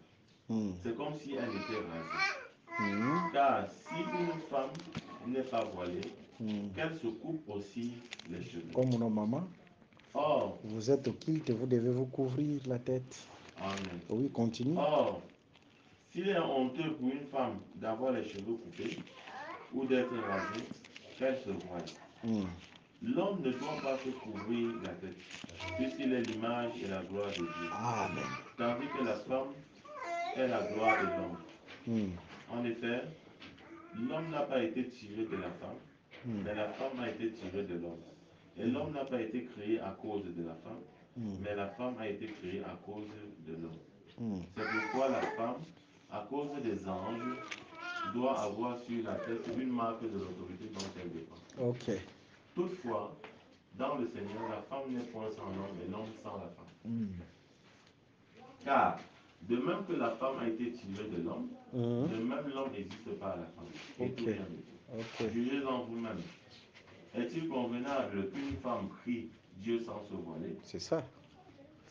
C'est comme si elle était rasée. Car si une femme n'est pas voilée, qu'elle se coupe aussi les cheveux. Comme nos mamans. Or, vous êtes au culte, vous devez vous couvrir la tête. Amen. Oui, continue. Or, s'il est honteux pour une femme d'avoir les cheveux coupés ou d'être rasée, qu'elle se voie. L'homme ne doit pas se couvrir la tête, puisqu'il est l'image et la gloire de Dieu. Amen. Tandis que la femme est la gloire de l'homme. En effet, l'homme n'a pas été tiré de la femme, mais la femme a été tirée de l'homme. Et l'homme n'a pas été créé à cause de la femme, mais la femme a été créée à cause de l'homme. C'est pourquoi la femme, à cause des anges, doit avoir sur la tête une marque de l'autorité dont elle dépend. Ok. Toutefois, dans le Seigneur, la femme n'est point sans l'homme et l'homme sans la femme. Car, de même que la femme a été tirée de l'homme, de même l'homme n'existe pas à la femme. Et tout vient de Dieu. Jugez en vous-même. Est-il convenable qu'une femme prie Dieu sans se voiler? C'est ça.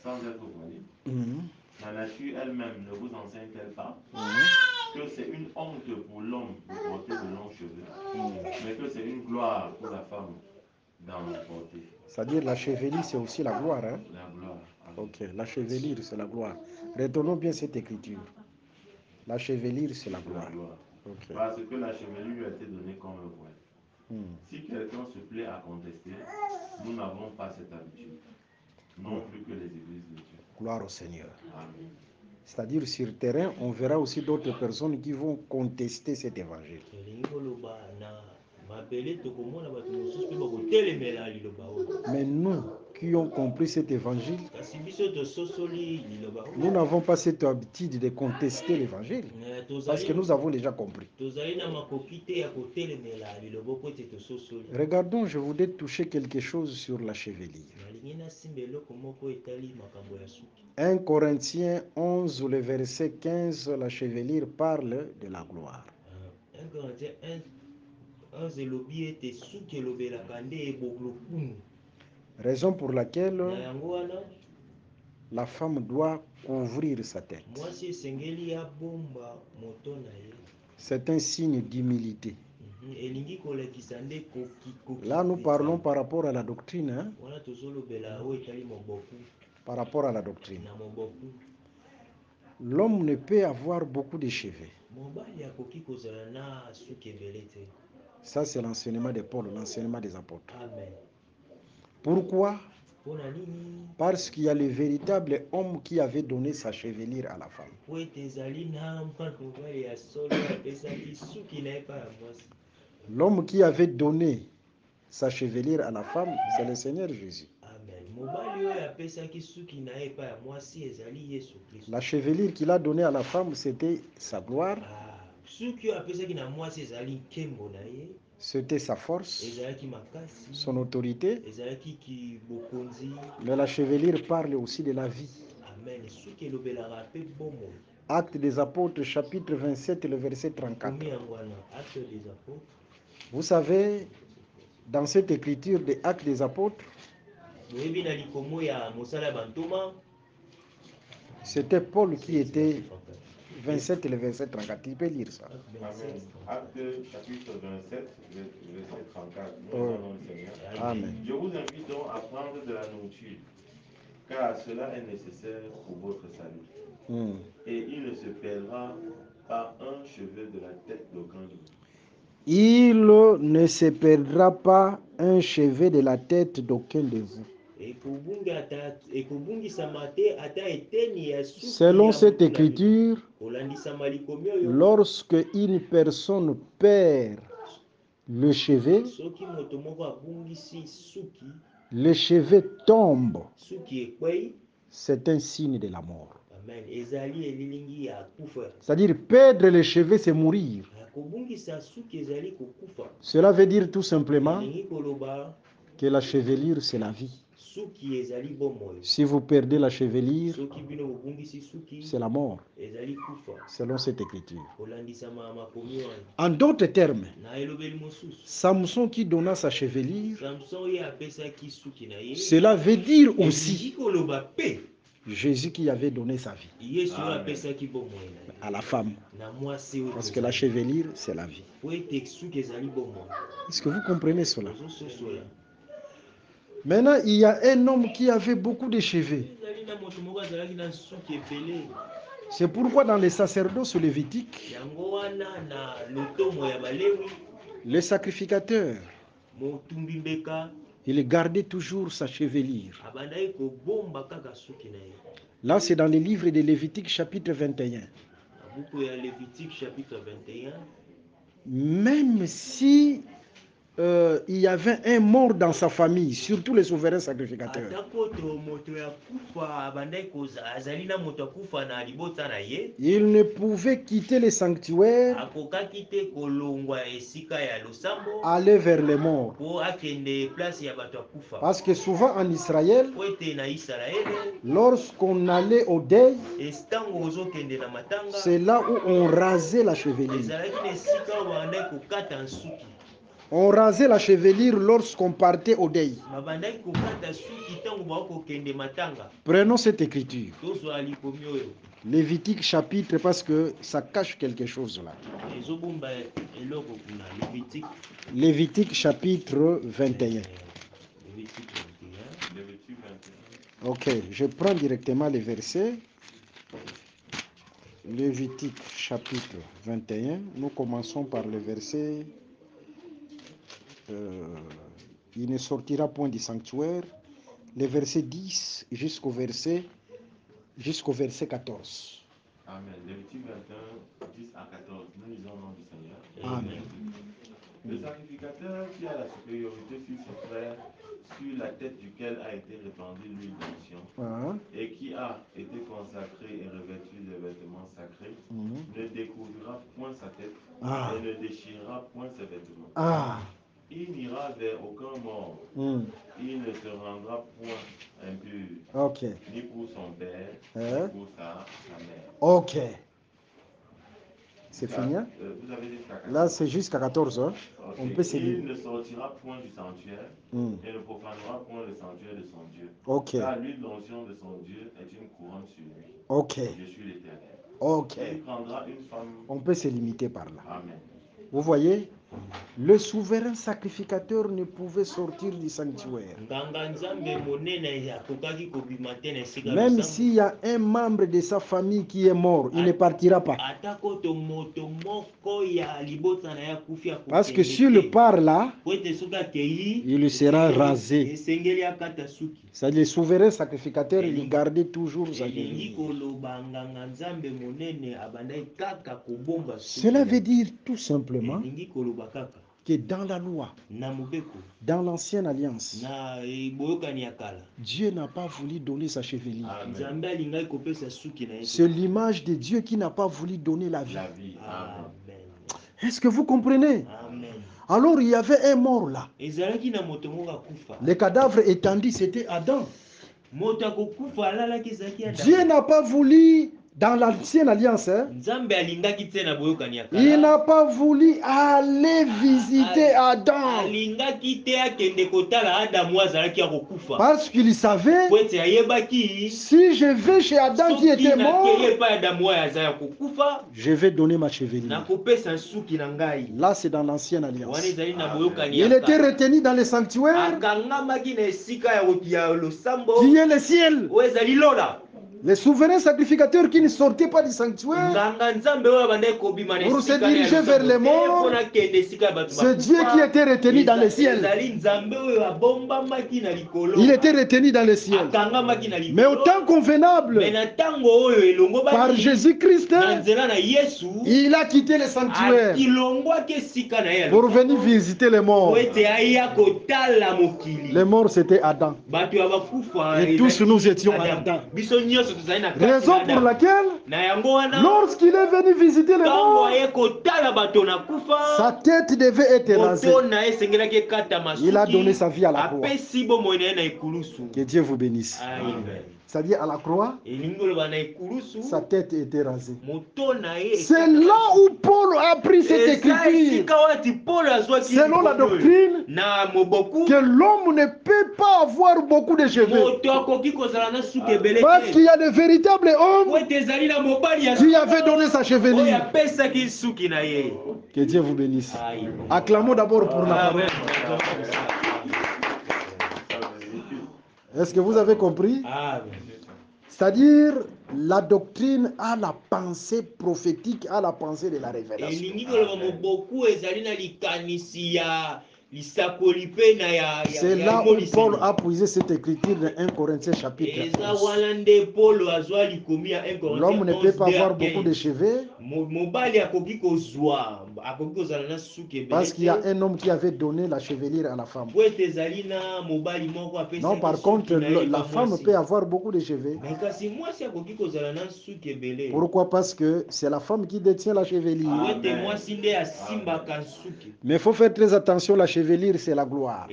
Sans être voilée? La nature elle-même ne vous enseigne-t-elle pas que c'est une honte pour l'homme de porter de longs cheveux, mais que c'est une gloire pour la femme d'en porter? C'est-à-dire la chevelure, c'est aussi la gloire. Hein? La gloire. Ok, la chevelure, c'est la gloire. Retenons bien cette écriture. La chevelure, c'est la gloire. Okay. Parce que la chevelure lui a été donnée comme un voile. Si quelqu'un se plaît à contester, nous n'avons pas cette habitude. Non plus que les églises de Dieu. Gloire au Seigneur. Amen. C'est-à-dire sur terrain, on verra aussi d'autres personnes qui vont contester cet évangile. Mais nous qui ont compris cet évangile, nous n'avons pas cette habitude de contester l'évangile parce que nous avons déjà compris. Regardons, je voudrais toucher quelque chose sur la chevelure. 1 Corinthiens 11, le verset 15, la chevelure parle de la gloire. 1 Corinthiens 11, raison pour laquelle la femme doit couvrir sa tête. C'est un signe d'humilité. Là, nous parlons par rapport à la doctrine. Hein? Par rapport à la doctrine. L'homme ne peut avoir beaucoup de cheveux. Ça, c'est l'enseignement de Paul, l'enseignement des apôtres. Amen. Pourquoi? Parce qu'il y a le véritable homme qui avait donné sa chevelure à la femme. L'homme qui avait donné sa chevelure à la femme, c'est le Seigneur Jésus. La chevelure qu'il a donnée à la femme, c'était sa gloire. C'était sa force, son autorité. Mais la chevelure parle aussi de la vie. Actes des Apôtres, chapitre 27, le verset 34. Vous savez, dans cette écriture des Actes des Apôtres, c'était Paul qui était 27 et le verset 34. Tu peux lire ça. Acte chapitre 27, verset 34. Amen. Je vous invite donc à prendre de la nourriture, car cela est nécessaire pour votre salut. Et il ne se perdra pas un cheveu de la tête d'aucun de vous. Il ne se perdra pas un cheveu de la tête d'aucun de vous. Selon cette écriture, lorsque une personne perd le cheveu tombe, c'est un signe de la mort. C'est-à-dire perdre les cheveux, c'est mourir. Cela veut dire tout simplement que la chevelure, c'est la vie. Si vous perdez la chevelure, c'est la mort, selon cette écriture. En d'autres termes, Samson qui donna sa chevelure, cela veut dire aussi Jésus qui avait donné sa vie à la femme. Parce que la chevelure, c'est la vie. Est-ce que vous comprenez cela? Maintenant, il y a un homme qui avait beaucoup de cheveux. C'est pourquoi dans les sacerdoces lévitiques, les sacrificateurs, il gardait toujours sa chevelure. Là, c'est dans les livres de Lévitique, chapitre 21. Même si il y avait un mort dans sa famille, surtout les souverains sacrificateurs, il ne pouvait quitter les sanctuaires, aller vers les morts. Parce que souvent en Israël, lorsqu'on allait au deuil, c'est là où on rasait la chevelure. On rasait la chevelure lorsqu'on partait au deuil. Prenons cette écriture. Lévitique chapitre, parce que ça cache quelque chose là. Lévitique chapitre 21. Ok, je prends directement les versets. Lévitique chapitre 21. Nous commençons par le verset. Il ne sortira point du sanctuaire. Les versets 10 jusqu'au verset 14. Amen. Lévitique 21, 10 à 14. Nous lisons au nom du Seigneur. Amen. Le sacrificateur qui a la supériorité sur ses frères, sur la tête duquel a été répandue l'huile d'onction, et qui a été consacré et revêtu de vêtements sacrés, ne découvrira point sa tête et ne déchirera point ses vêtements. Il n'ira vers aucun mort. Il ne se rendra point impur, ni pour son père, ni pour sa mère. Ok. C'est fini, hein? Vous avez dit là, c'est jusqu'à 14 heures. Okay. On peut s'éliminer. Il ne sortira point du sanctuaire et ne profanera point le sanctuaire de son Dieu. Car l'huile d'onction de son Dieu est une couronne sur lui. Je suis l'Éternel. Il prendra une femme. On peut se limiter par là. Amen. Vous voyez, le souverain sacrificateur ne pouvait sortir du sanctuaire. Même s'il y a un membre de sa famille qui est mort, il ne partira pas. Parce que s'il le part là, il sera rasé. C'est-à-dire le souverain sacrificateur, il gardait toujours sa chevelure. Cela veut dire tout simplement que dans la loi, dans l'ancienne alliance, Dieu n'a pas voulu donner sa chevelure. C'est l'image de Dieu qui n'a pas voulu donner la vie. Est-ce que vous comprenez? Amen. Alors il y avait un mort là. Le cadavre étendu, c'était Adam. Dieu n'a pas voulu, dans l'ancienne alliance, il n'a pas voulu aller visiter Adam. Parce qu'il savait, si je vais chez Adam qui était mort, je vais donner ma chevelure. Là, c'est dans l'ancienne alliance. Il était retenu dans le sanctuaire, qui est le ciel. Les souverains sacrificateurs qui ne sortaient pas du sanctuaire pour se diriger vers les morts, c'est Dieu qui était retenu dans le ciel. Il était retenu dans le ciel. Mais au temps convenable, par Jésus-Christ, il a quitté le sanctuaire pour venir visiter les morts. Les morts, c'était Adam. Et tous nous étions Adam. Raison pour laquelle, lorsqu'il est venu visiter les morts, sa tête devait être rasée. Il a donné sa vie à la croix. Que Dieu vous bénisse. C'est-à-dire à la croix, sa tête était rasée. C'est là où Paul a pris cette écriture. Selon la doctrine, que l'homme ne peut pas avoir beaucoup de cheveux. Parce qu'il y a de véritables hommes qui avaient donné sa chevelure. Que Dieu vous bénisse. Acclamons d'abord pour la parole. Est-ce que vous avez compris? C'est-à-dire, la doctrine a la pensée prophétique, a la pensée de la révélation. C'est là où Paul a puisé cette écriture de 1 Corinthiens chapitre 11. L'homme ne peut pas avoir beaucoup de cheveux parce qu'il y a un homme qui avait donné la chevelure à la femme. Non, par contre, la femme peut avoir beaucoup de cheveux. Pourquoi? Parce que c'est la femme qui détient la chevelure. Mais il faut faire très attention, la chevelure, c'est la gloire.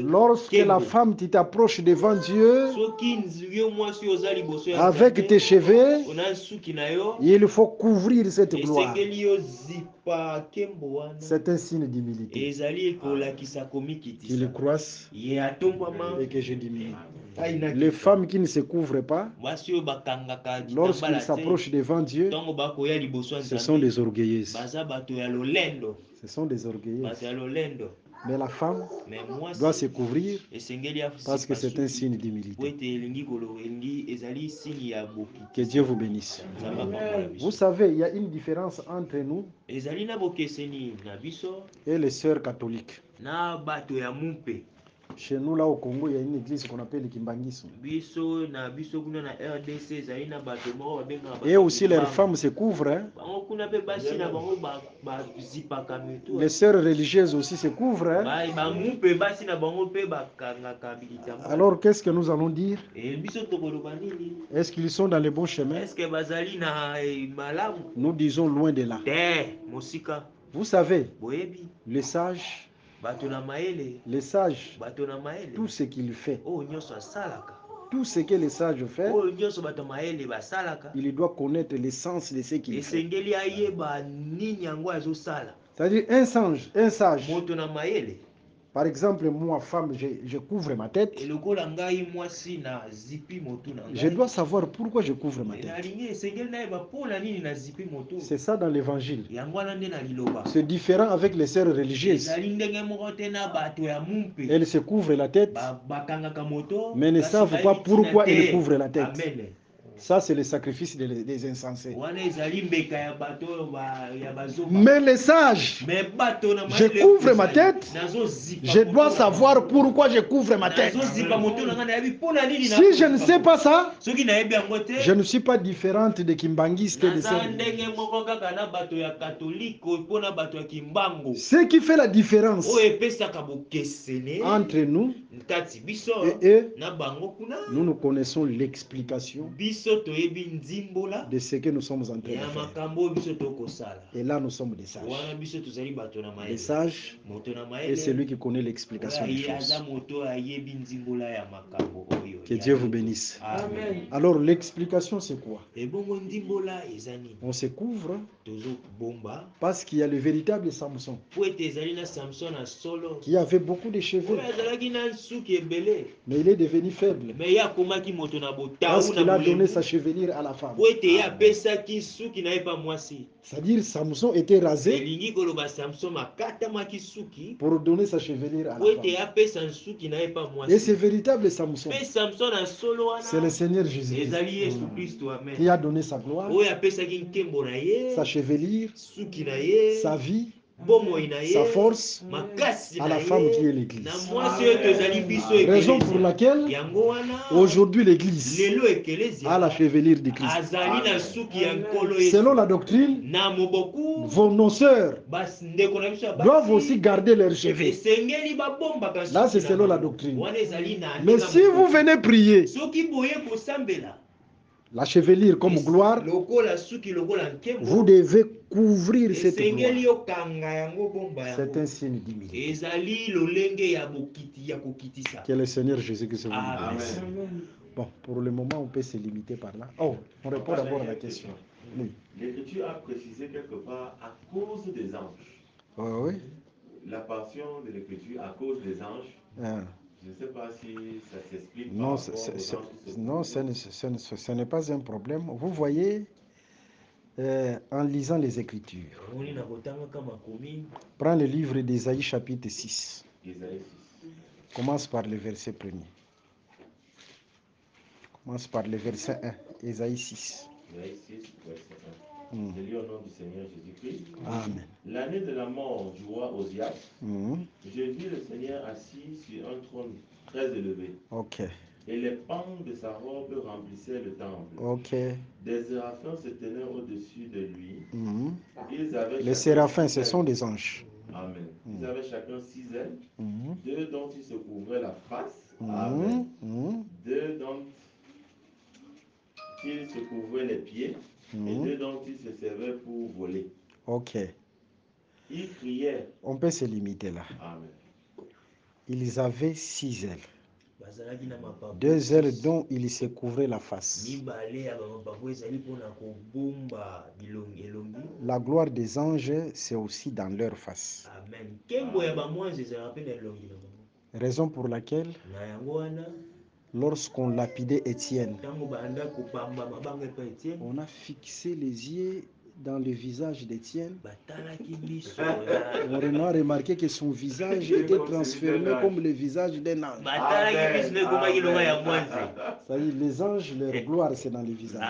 Lorsque la femme t'approche devant Dieu avec tes cheveux, il faut couvrir cette gloire. C'est un signe d'humilité. Qu'il croisse et que je diminue. Les femmes qui ne se couvrent pas, lorsqu'ils s'approchent devant Dieu, ce sont des orgueilleuses. Ce sont des orgueilleuses. Mais la femme doit se couvrir parce que c'est un signe d'humilité. Que Dieu vous bénisse. Vous savez, il y a une différence entre nous et les sœurs catholiques. Chez nous, là au Congo, il y a une église qu'on appelle le Kimbangiso. Et aussi, les femmes se couvrent. Hein? Les sœurs religieuses aussi se couvrent. Hein? Alors, qu'est-ce que nous allons dire? Est-ce qu'ils sont dans le bon chemin? Nous disons loin de là. Vous savez, les sages, tout ce qu'il fait, tout ce que les sages font, il doit connaître l'essence de ce qu'il fait. C'est-à-dire un sage. Par exemple, moi, femme, je couvre ma tête. Je dois savoir pourquoi je couvre ma tête. C'est ça dans l'évangile. C'est différent avec les sœurs religieuses. Elles se couvrent la tête, mais ne savent pas pourquoi elles couvrent la tête. Ça, c'est le sacrifice des insensés. Mais les sages, je couvre ma tête, je dois savoir pourquoi je couvre ma tête. Si je ne sais pas ça, je ne suis pas différente de Kimbangiste et de ça. Ce qui fait la différence entre nous et eux, nous connaissons l'explication de ce que nous sommes en train de faire. Et là, nous sommes des sages. Les sages et celui qui connaît l'explication des choses. Que Dieu vous bénisse. Amen. Alors, l'explication, c'est quoi? On se couvre parce qu'il y a le véritable Samson qui avait beaucoup de cheveux, mais il est devenu faible parce qu'il a donné sa chevelure à la femme. C'est-à-dire Samson était rasé pour donner sa chevelure à la femme. Et ce véritable Samson, c'est le Seigneur Jésus-Christ qui a donné sa gloire, sa chevelure, sa vie, sa force à la femme qui est l'Église. Raison pour laquelle aujourd'hui l'Église a la chevelure de Christ. Selon la doctrine, nos sœurs doivent aussi garder leurs cheveux. Là, c'est selon la doctrine. Mais si vous venez prier, la chevelure comme gloire, vous devez couvrir cette gloire. C'est un signe d'humilité. Que le Seigneur Jésus-Christ vous bénisse. Bon, pour le moment, on peut se limiter par là. Oh, on répond d'abord à la question. Oui. L'Écriture a précisé quelque part à cause des anges. Oui. L'apparition de l'Écriture à cause des anges. Je ne sais pas si ça s'explique. Non, ce n'est pas un problème. Vous voyez, en lisant les Écritures, prends le livre d'Ésaïe chapitre 6. Commence par le verset 1er. Commence par le verset 1, Ésaïe 6. Ésaïe 6, verset 1. Je lis au nom du Seigneur Jésus-Christ. Amen. L'année de la mort du roi Osias, je vis le Seigneur assis sur un trône très élevé. Ok. Et les pans de sa robe remplissaient le temple. Ok. Des séraphins se tenaient au-dessus de lui. Les séraphins, ce sont des anges. Amen. Ils avaient chacun 6 ailes, 2 dont ils se couvraient la face. Amen. 2 dont ils se couvraient les pieds. Et 2 dont ils se servaient pour voler. Ok. Ils criaient. On peut se limiter là. Amen. Ils avaient 6 ailes. 2 ailes dont ils se couvraient la face. La gloire des anges, c'est aussi dans leur face. Raison pour laquelle, lorsqu'on lapidait Étienne, on a fixé les yeux dans le visage d'Étienne. On a remarqué que son visage était transformé comme le visage d'un ange. Ça y est, les anges, leur gloire, c'est dans le visage.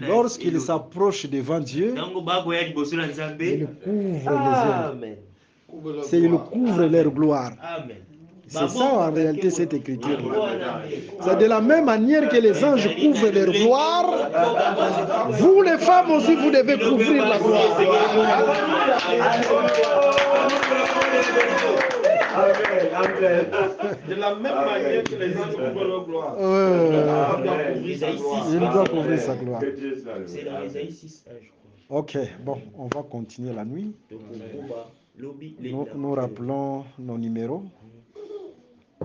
Lorsqu'ils s'approchent devant Dieu, ils couvrent les yeux. C'est il couvre leur gloire. C'est ça en réalité cette écriture. C'est de la même manière que les anges couvrent leur gloire. Vous les femmes aussi, vous devez couvrir la gloire. Amen. De la même manière que les anges couvrent leur gloire. Il doit couvrir sa gloire. C'est dans Ésaïe 6, je crois. Ok, bon, on va continuer la nuit. Nous rappelons nos numéros.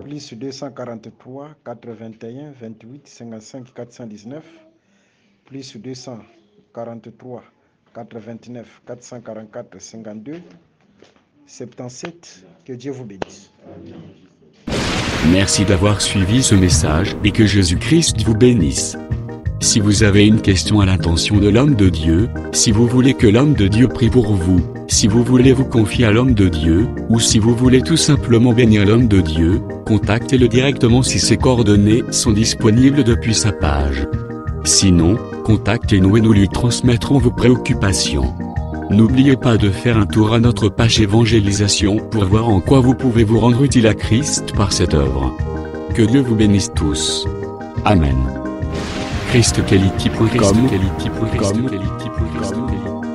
Plus 243 81 28 55 419. Plus 243 89 444 52 77. Que Dieu vous bénisse. Merci d'avoir suivi ce message et que Jésus-Christ vous bénisse. Si vous avez une question à l'intention de l'homme de Dieu, si vous voulez que l'homme de Dieu prie pour vous, si vous voulez vous confier à l'homme de Dieu, ou si vous voulez tout simplement bénir l'homme de Dieu, contactez-le directement si ses coordonnées sont disponibles depuis sa page. Sinon, contactez-nous et nous lui transmettrons vos préoccupations. N'oubliez pas de faire un tour à notre page évangélisation pour voir en quoi vous pouvez vous rendre utile à Christ par cette œuvre. Que Dieu vous bénisse tous. Amen. ChristQuality.com.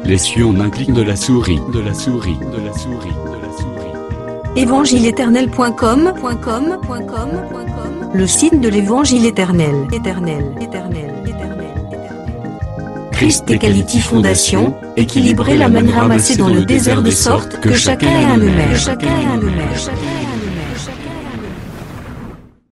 Les cieux en un clic de la souris. Évangile-éternel.com. Le site de l'Évangile éternel. Christ Equality Fondation, équilibrer la manne ramassée dans le désert de sorte que chacun ait un numère.